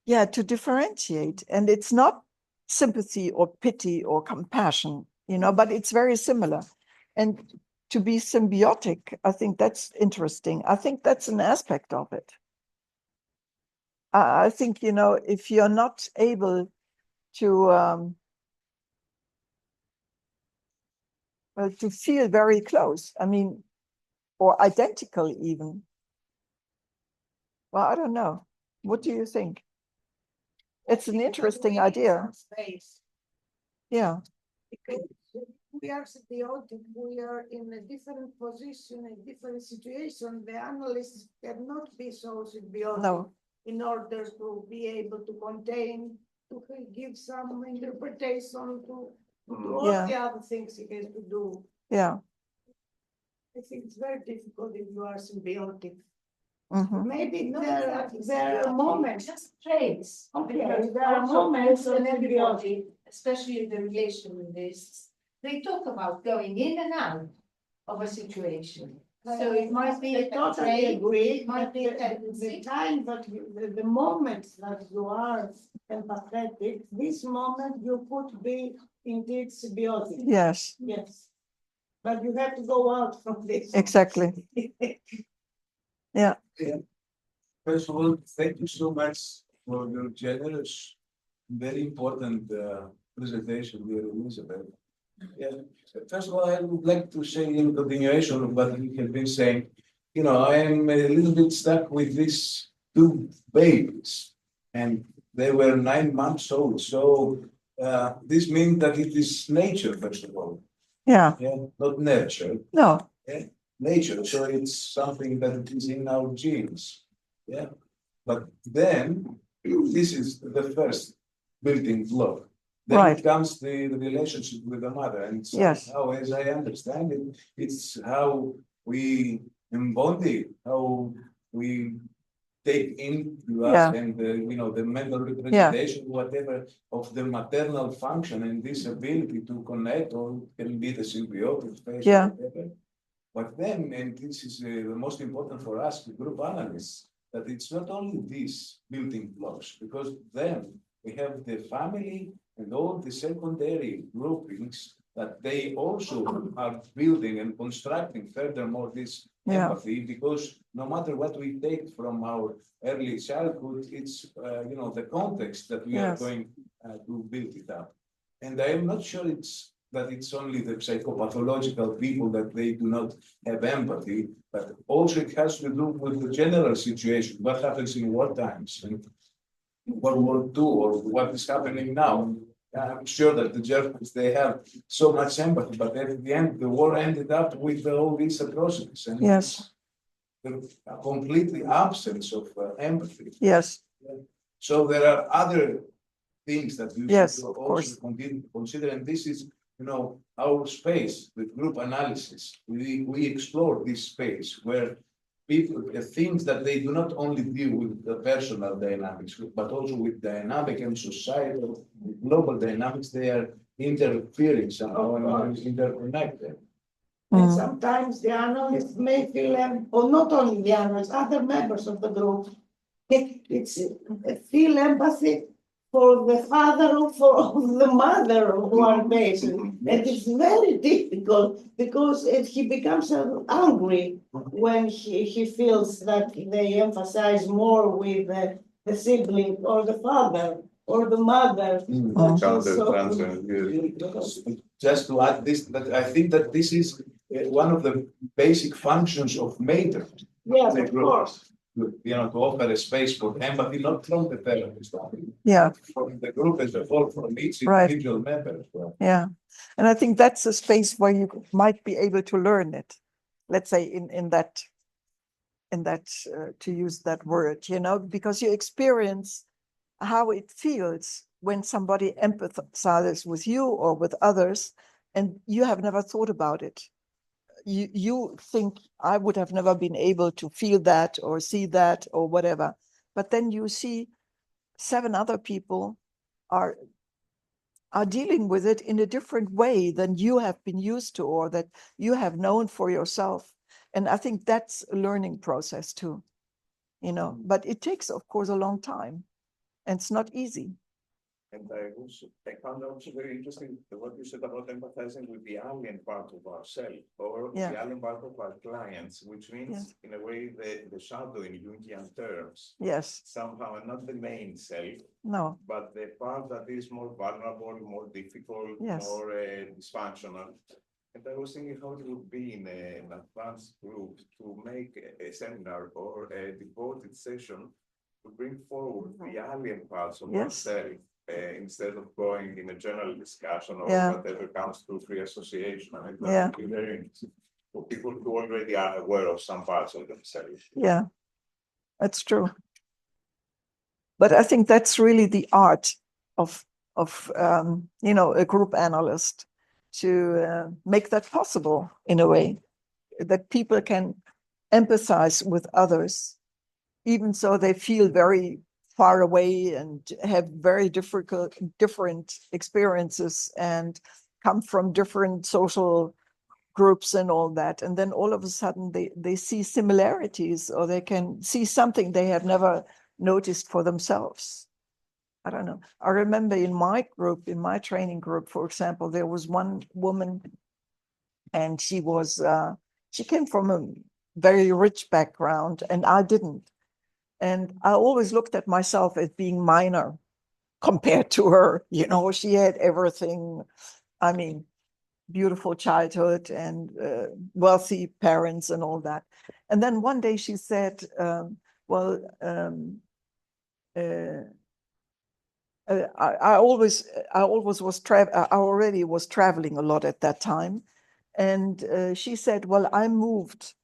Yeah, to differentiate. And it's not sympathy or pity or compassion, but it's very similar. And to be symbiotic, I think that's interesting. I think that's an aspect of it. I think, if you're not able to feel very close, or identical even. Well, I don't know. What do you think? It's an interesting idea. Yeah. Because we are symbiotic, we are in a different position, a different situation. The analysts cannot be so symbiotic. No. In order to be able to contain, to give some interpretation to all Yeah. the other things he has to do. Yeah. I think it's very difficult if you are symbiotic. Mhm. Maybe there are moments. Just traits. Okay, Because there are also moments also in everybody, especially in the relationists, they talk about going in and out of a situation. So it might be I a totally trait, agree, it might but be a the tendency. time that the moments that you are empathetic, this moment you could be indeed symbiotic. Yes, Yes. But you have to go out from this. exactly. Yeah. First of all, thank you so much for your generous, very important presentation here, Elizabeth. Yeah. First of all, I would like to say in continuation of what you have been saying, I am a little bit stuck with these two babies, and they were 9 months old. So this means that it is nature, first of all. Yeah. Yeah, not nurture. No. Yeah, nature. So it's something that is in our genes. Yeah, but then this is the first building block. Then Right. comes the relationship with the mother, and Yes. somehow, as I understand it, it's how we embody, how we take into us, Yeah. and the mental representation, whatever, of the maternal function and this ability to connect, or it can be the symbiotic phase, Yeah. or whatever. But then, and this is the most important for us, the group analysts, that it's not only these building blocks, because then we have the family and all the secondary groupings that they also are building and constructing furthermore this Yeah. empathy, because no matter what we take from our early childhood, it's the context that we are Yes. going to build it up. And I am not sure that it's only the psychopathological people that they do not have empathy, but also it has to do with the general situation, what happens in war times and World War II, or what is happening now. I'm sure that the Germans, they have so much empathy, but at the end, the war ended up with all these atrocities. And Yes. the completely absence of empathy. Yes. So there are other things that you Yes, should of also course. consider, and this is, our space with group analysis. We explore this space where people, things that they do not only deal with the personal dynamics, but also with dynamic and societal, global dynamics. They are interfering somehow and interconnected. And sometimes the analysts may feel, or not only the analysts, other members of the group, feel empathy for the father or for the mother who are patient. And it's very difficult because he becomes angry when he feels that they emphasize more with the sibling or the father or the mother. Just to add this, that I think that this is one of the basic functions of mentorship. Yes, of course. To offer a space for empathy, not from the therapist, Yeah. from the group as a whole, from each Right. individual member as well. Yeah. And I think that's a space where you might be able to learn it. Let's say in that to use that word, because you experience how it feels when somebody empathizes with you or with others, and you have never thought about it. You think, I would have never been able to feel that or see that or whatever. But then you see 7 other people are dealing with it in a different way than you have been used to or that you have known for yourself. And I think that's a learning process too, but it takes, of course, a long time. And it's not easy. And I found also very interesting what you said about empathizing with the alien part of ourselves or Yeah. the alien part of our clients, which means Yes. in a way the shadow in Jungian terms, Yes. somehow not the main self, No. but the part that is more vulnerable, more difficult, Yes. more dysfunctional. And I was thinking how it would be in an advanced group to make a seminar or a devoted session to bring forward the alien parts of Yes. ourselves instead of going in a general discussion or Yeah. whatever comes through free association. I think that Yeah. would be very interesting for people who already are aware of some parts of themselves. Yeah, that's true. But I think that's really the art of a group analyst, to make that possible in a way that people can empathize with others, even so they feel very far away and have very different experiences and come from different social groups and all that. And then all of a sudden they see similarities, or they can see something they have never noticed for themselves. I don't know. I remember in my group, in my training group, for example, there was one woman, and she came from a very rich background, and I didn't. And I always looked at myself as being minor compared to her. She had everything. I mean, beautiful childhood and wealthy parents and all that. And then one day she said, I already was traveling a lot at that time. And she said, well, I moved,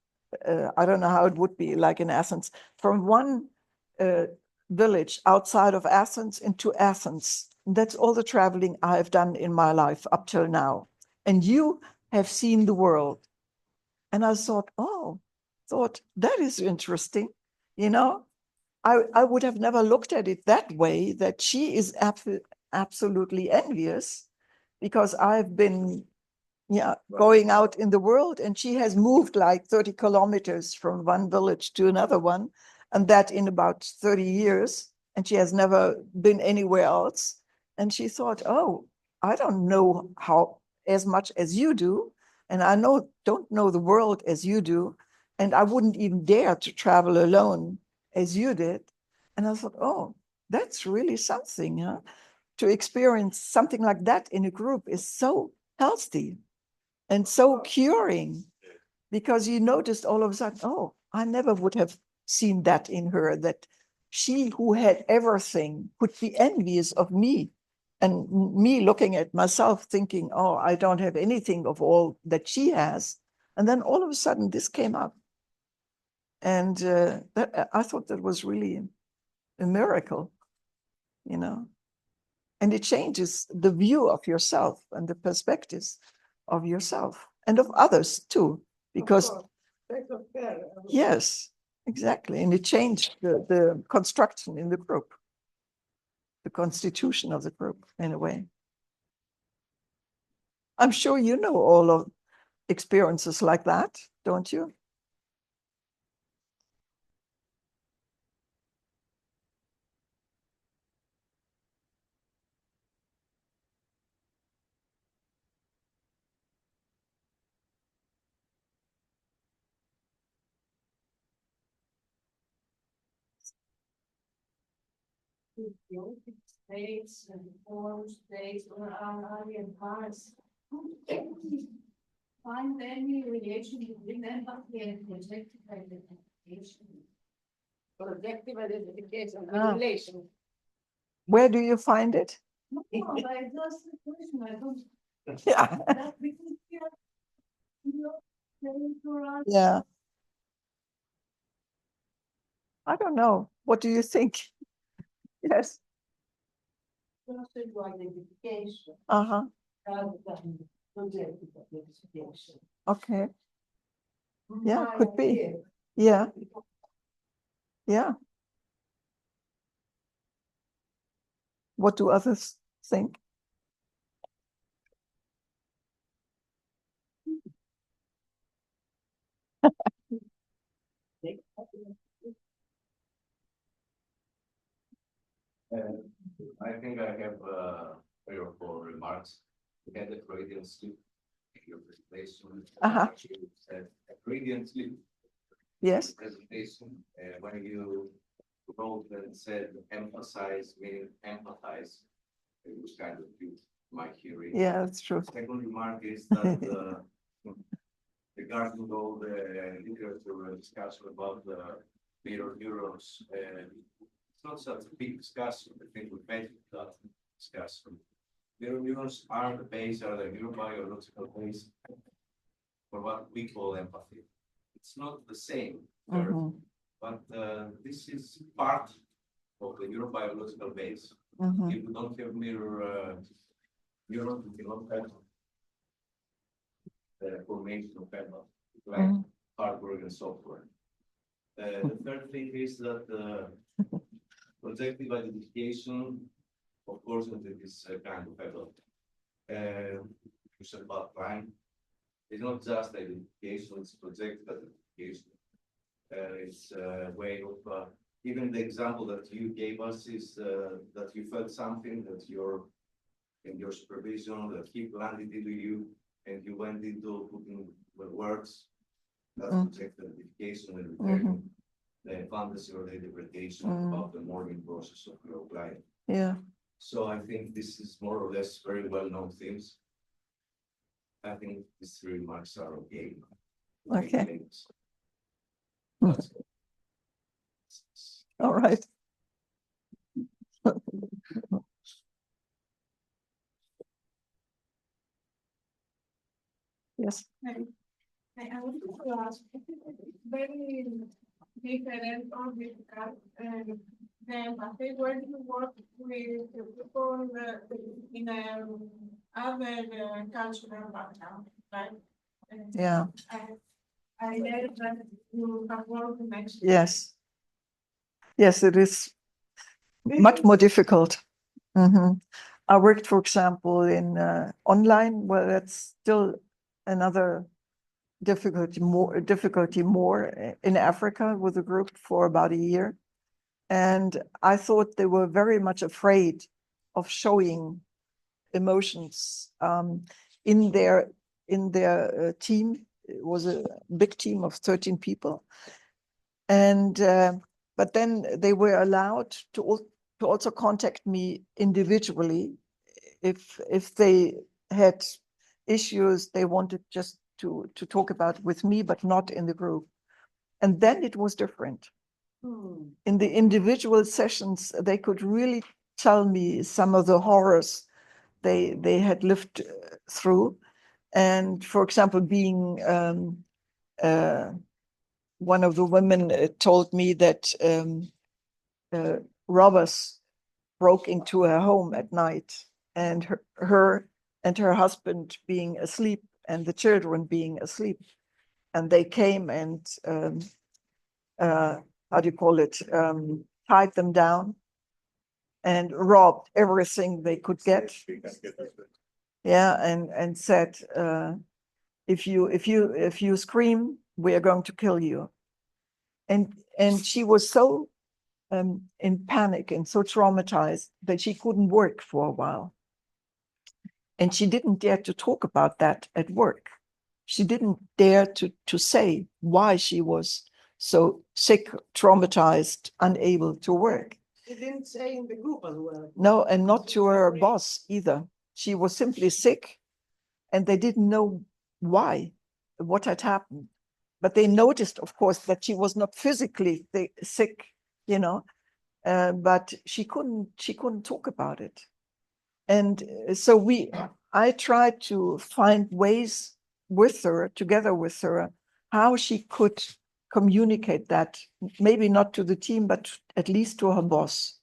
I don't know how it would be like in Athens, from one village outside of Athens into Athens. That's all the traveling I've done in my life up till now. And you have seen the world. And I thought, that is interesting. I would have never looked at it that way, that she is absolutely envious because I've been going out in the world, and she has moved like 30 kilometers from one village to another one, and that in about 30 years, and she has never been anywhere else. And she thought, I don't know how as much as you do, and I don't know the world as you do, and I wouldn't even dare to travel alone as you did. And I thought, that's really something, huh? To experience something like that in a group is so healthy and so curing, because you noticed all of a sudden, I never would have seen that in her, that she who had everything could be envious of me, and me looking at myself thinking, I don't have anything of all that she has. And then all of a sudden this came up. And I thought that was really a miracle, and it changes the view of yourself and the perspectives of yourself and of others too, because yes, exactly. And it changed the construction in the group, the constitution of the group in a way. I'm sure you know all of experiences like that, don't you? States and form states are in parts. Find any relation between empathy and projective identification. Projective identification, Ah. relation. Where do you find it? No, I just the question. I don't. Yeah. That because you're saying for us. Yeah. I don't know. What do you think? Yes. Projective identification Uh-huh. rather than projective identification. Okay. Yeah, My could be. idea. Yeah. Yeah. What do others think? I think I have 3 or 4 remarks. We had the Freudian sleep. Your presentation. You said Freudian sleep. Yes. Presentation, when you wrote and said emphasize, meaning empathize, it was kind of cute, my hearing. Yeah, that's true. Second remark is that regarding all the literature discussion about the mirror neurons, it's not such a big discussion. I think we made that discussion. Mirror neurons are the base, are the neurobiological base for what we call empathy. It's not the same, but this is part of the neurobiological base. If you don't have mirror neurons, you cannot have the formation of empathy, like hardware and software. The third thing is that projective identification, of course, it is a kind of effort. You said about crime. It's not just identification, it's projective identification. It's a way of, even the example that you gave us is that you felt something that in your supervision, that he planted into you, and you went into putting the words. That's projective identification and repairing the fantasy or the interpretation about the mourning process of your client. Yeah. So I think this is more or less very well-known things. I think these 3 remarks are okay. Okay. That's it. All right. Yes. I want to ask, it's very different or difficult, the empathy when you work with people in other cultural background, right? Yeah. I read that you have worked in Mexico. Yes. Yes, it is much more difficult. I worked, for example, in online, well, that's still another difficulty more in Africa with a group for about a year. And I thought they were very much afraid of showing emotions in their team. It was a big team of 13 people. And but then they were allowed to also contact me individually if they had issues they wanted just to talk about with me, but not in the group. And then it was different. In the individual sessions, they could really tell me some of the horrors they had lived through. And for example, being one of the women told me that robbers broke into her home at night, and her and her husband being asleep and the children being asleep, and they came and how do you call it, tied them down and robbed everything they could get. Yeah, and said, if you scream, we are going to kill you. And she was so in panic and so traumatized that she couldn't work for a while. And she didn't dare to talk about that at work. She didn't dare to say why she was so sick, traumatized, unable to work. She didn't say in the group as well. No, and not to her boss either. She was simply sick, and they didn't know why, what had happened. But they noticed, of course, that she was not physically sick, but she couldn't talk about it. And so I tried to find ways with her, together with her, how she could communicate that, maybe not to the team, but at least to her boss,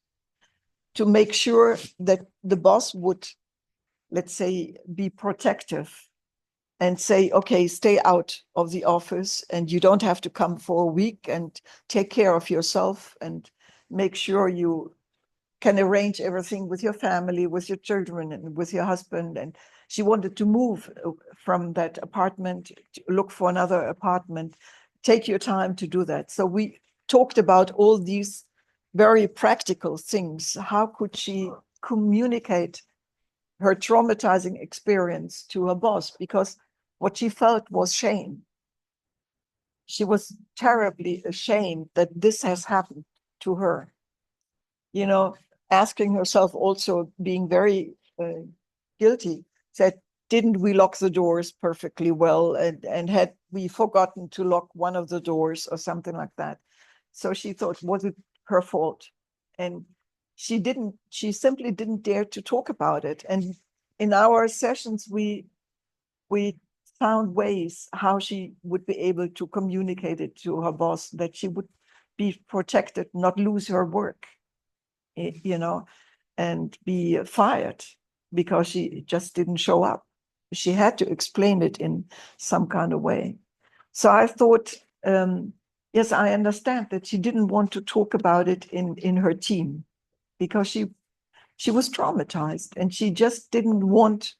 to make sure that the boss would, let's say, be protective and say, okay, stay out of the office and you don't have to come for a week, and take care of yourself and make sure you can arrange everything with your family, with your children, and with your husband. And she wanted to move from that apartment, to look for another apartment. Take your time to do that. So we talked about all these very practical things. How could she communicate her traumatizing experience to her boss? Because what she felt was shame. She was terribly ashamed that this has happened to her. You know, asking herself, also being very guilty, said, didn't we lock the doors perfectly well? And had we forgotten to lock one of the doors or something like that? So she thought, was it her fault? And she simply didn't dare to talk about it. And in our sessions, we found ways how she would be able to communicate it to her boss, that she would be protected, not lose her work, you know, and be fired because she just didn't show up. She had to explain it in some kind of way. So I thought, yes, I understand that she didn't want to talk about it in her team because she was traumatized, and she just didn't want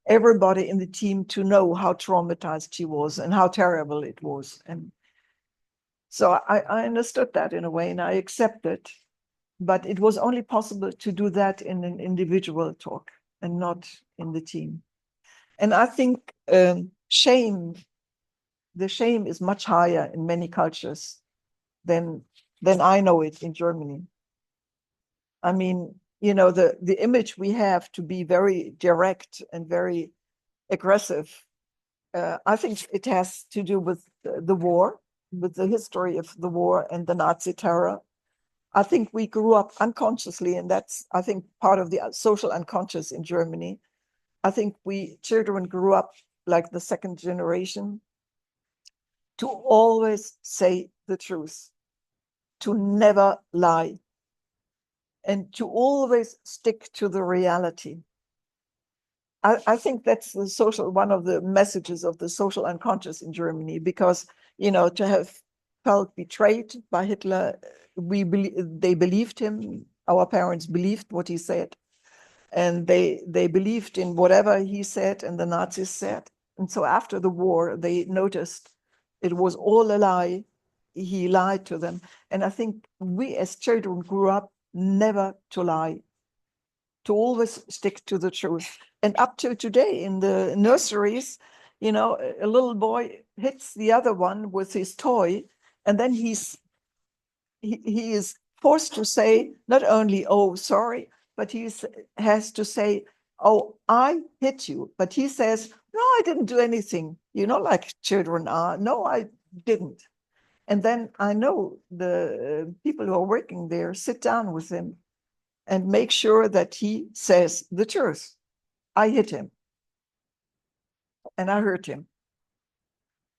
everybody in the team to know how traumatized she was and how terrible it was. And so I understood that in a way, and I accepted, but it was only possible to do that in an individual talk and not in the team. And I think the shame is much higher in many cultures than I know it in Germany. I mean, you know, the image we have to be very direct and very aggressive, I think it has to do with the war, with the history of the war and the Nazi terror. I think we grew up unconsciously, and that's, I think, part of the social unconscious in Germany. I think we children grew up like the second generation to always say the truth, to never lie, and to always stick to the reality. I think that's the one of the messages of the social unconscious in Germany, because, you know, to have felt betrayed by Hitler, they believed him. Our parents believed what he said, and they believed in whatever he said and the Nazis said. And so after the war, they noticed it was all a lie. He lied to them. And I think we as children grew up never to lie, to always stick to the truth. And up to today in the nurseries, you know, a little boy hits the other one with his toy, and then he is forced to say not only, oh, sorry, but he has to say, oh, I hit you. But he says, no, I didn't do anything, you know, like children are. No, I didn't. And then I know the people who are working there sit down with him and make sure that he says the truth. I hit him and I hurt him.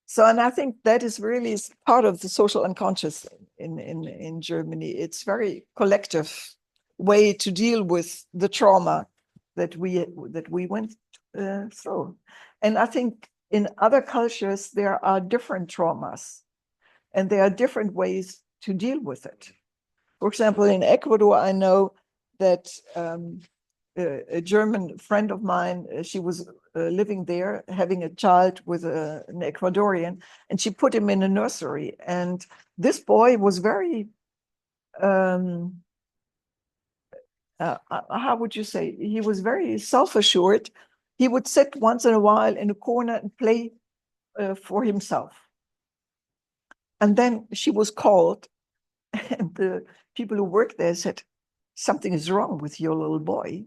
So, and I think that is really part of the social unconscious in Germany. It's very collective way to deal with the trauma that we went through. And I think in other cultures, there are different traumas and there are different ways to deal with it. For example, in Ecuador, I know that a German friend of mine, she was living there, having a child with an Ecuadorian, and she put him in a nursery. And this boy was very, how would you say? He was very self-assured. He would sit once in a while in a corner and play for himself. And then she was called, and the people who worked there said, something is wrong with your little boy.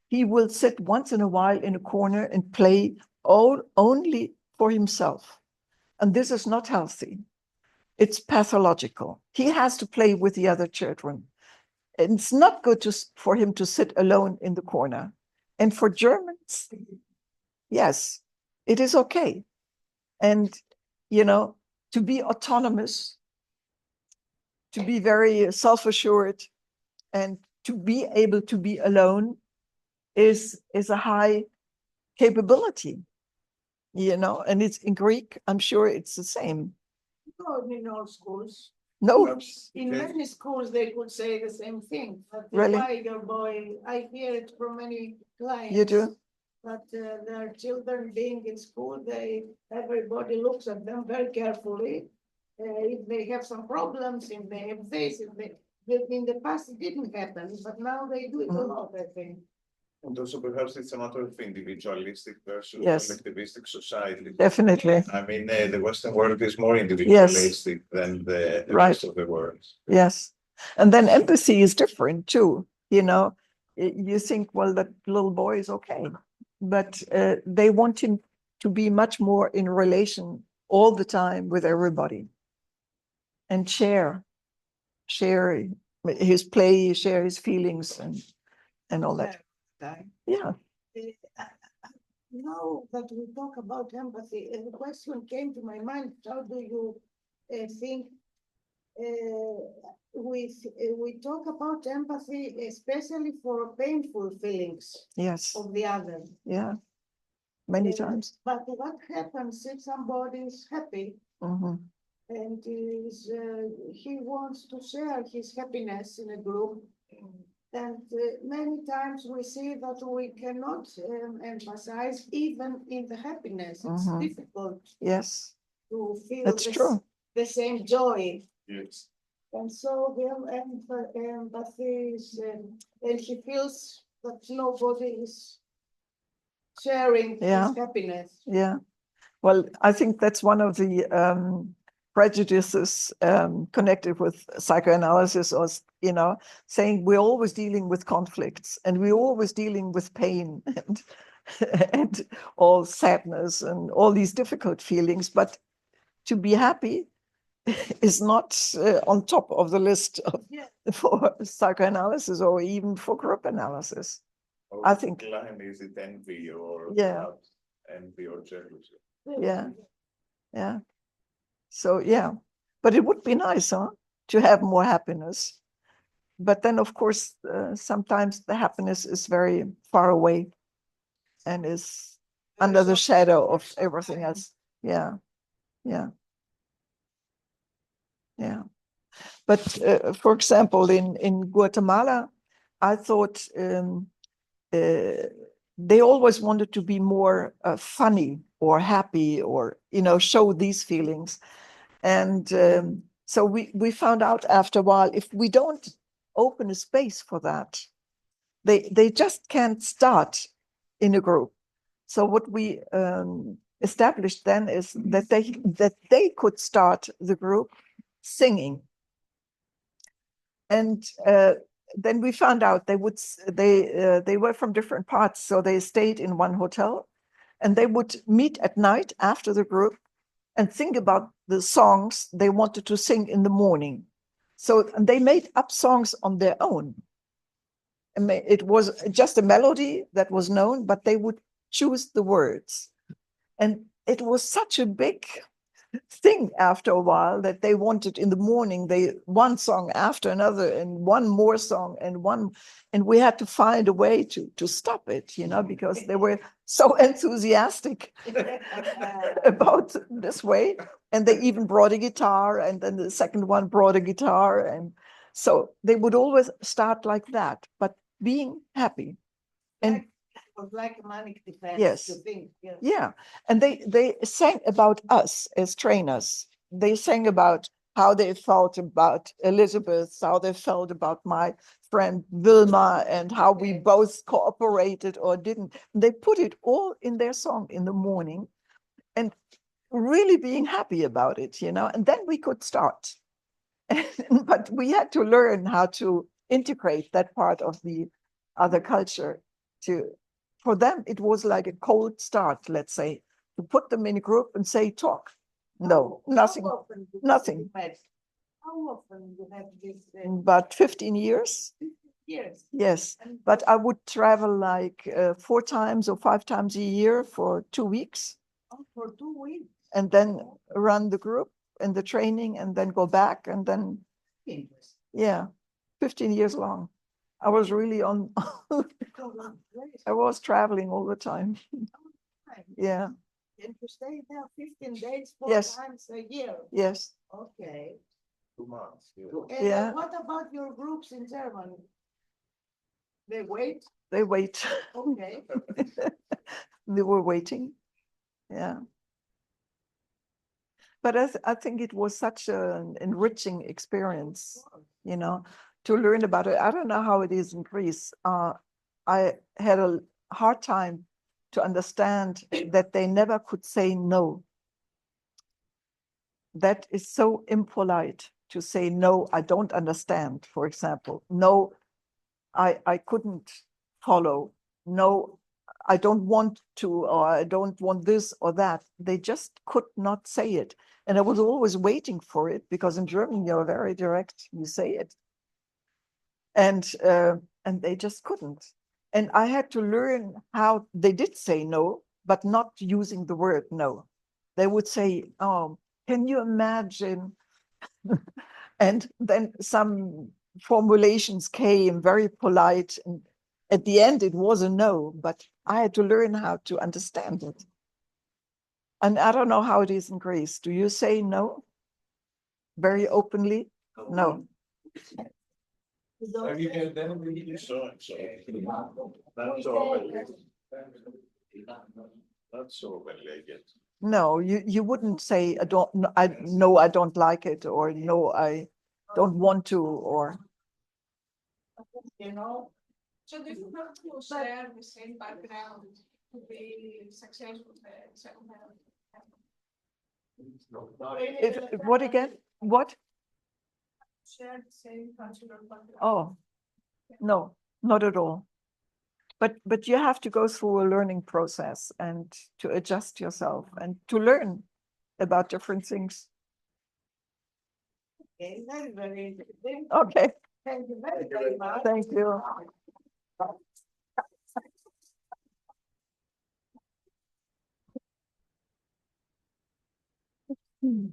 He will sit once in a while in a corner and play only for himself. And this is not healthy. It's pathological. He has to play with the other children. And it's not good for him to sit alone in the corner. And for Germans, yes, it is okay. And, you know, to be autonomous, to be very self-assured, and to be able to be alone is a high capability, you know, and it's in Greek, I'm sure it's the same. No, in all schools. No, In many schools, they could say the same thing. But really? why your boy, I hear it from many clients. You do? But their children being in school, everybody looks at them very carefully. If they have some problems, if they have this, In the past, it didn't happen, but now they do it a lot, I think. And also perhaps it's a matter of individualistic versus Yes. collectivistic society. Definitely. I mean, the Western world is more individualistic than the rest of the world. Yes. And then empathy is different too. You know, you think, well, that little boy is okay, but they want him to be much more in relation all the time with everybody and share his play, share his feelings and all that. Yeah. Now that we talk about empathy, the question came to my mind, how do you think we talk about empathy, especially for painful feelings Yes. of the other. Yeah. Many times. But what happens if somebody is happy Mhm. and he wants to share his happiness in a group? And many times we see that we cannot emphasize even in the happiness. It's difficult Yes. to feel That's true. the same joy. Yes. And so the empathy is, and he feels that nobody is sharing his happiness. Yeah. Well, I think that's one of the prejudices connected with psychoanalysis, or, you know, saying we're always dealing with conflicts and we're always dealing with pain and all sadness and all these difficult feelings. But to be happy is not on top of the list for psychoanalysis or even for group analysis. Or I think. Is it envy or envy or jealousy? Yeah. So, yeah, but it would be nice, to have more happiness. But then, of course, sometimes the happiness is very far away and is under the shadow of everything else. Yeah. But for example, in Guatemala, I thought they always wanted to be more funny or happy or, show these feelings. And so we found out after a while, if we don't open a space for that, they just can't start in a group. So what we established then is that they could start the group singing. And then we found out they were from different parts, so they stayed in one hotel, and they would meet at night after the group and think about the songs they wanted to sing in the morning. So they made up songs on their own. It was just a melody that was known, but they would choose the words. And it was such a big thing after a while that they wanted in the morning, one song after another and one more song and we had to find a way to stop it, because they were so enthusiastic about this way. And they even brought a guitar, and then the second one brought a guitar. And so they would always start like that, but being happy. And like a manic defense. Yes. To think, yes. Yeah. And they sang about us as trainers. They sang about how they felt about Elizabeth, how they felt about my friend Vilma, and how we both cooperated or didn't. They put it all in their song in the morning and really being happy about it, and then we could start. But we had to learn how to integrate that part of the other culture. For them, it was like a cold start, let's say, to put them in a group and say, talk. No, nothing. Nothing. How often you have this? About 15 years. Yes. Yes, but I would travel like 4 times or 5 times a year for 2 weeks. Oh, for 2 weeks. And then run the group and the training and then go back and then, 15 years long. I was really on, I was traveling all the time. Yeah. And to stay there 15 days, 4 Yes. times a year. Yes. Okay. 2 months. And Yeah. what about your groups in Germany? They wait? They wait. Okay. They were waiting. Yeah. But I think it was such an enriching experience, to learn about it. I don't know how it is in Greece. I had a hard time to understand that they never could say no. That is so impolite to say, no, I don't understand, for example. No, I couldn't follow. No, I don't want to, or I don't want this or that. They just could not say it. And I was always waiting for it, because in German, you're very direct, you say it. And they just couldn't. And I had to learn how they did say no, but not using the word no. They would say, oh, can you imagine? And then some formulations came, very polite. And at the end, it was a no, but I had to learn how to understand it. And I don't know how it is in Greece. Do you say no very openly? No. Have you heard that? That's so elegant. No, you wouldn't say, I don't like it, or no, I don't want to, or. You know, So difficult to share the same background to be successful at second What again? What? Share the same cultural background. Oh, no, not at all. But you have to go through a learning process and to adjust yourself and to learn about different things. okay, very interesting. Okay, Thank you very much. thank you. Hmm.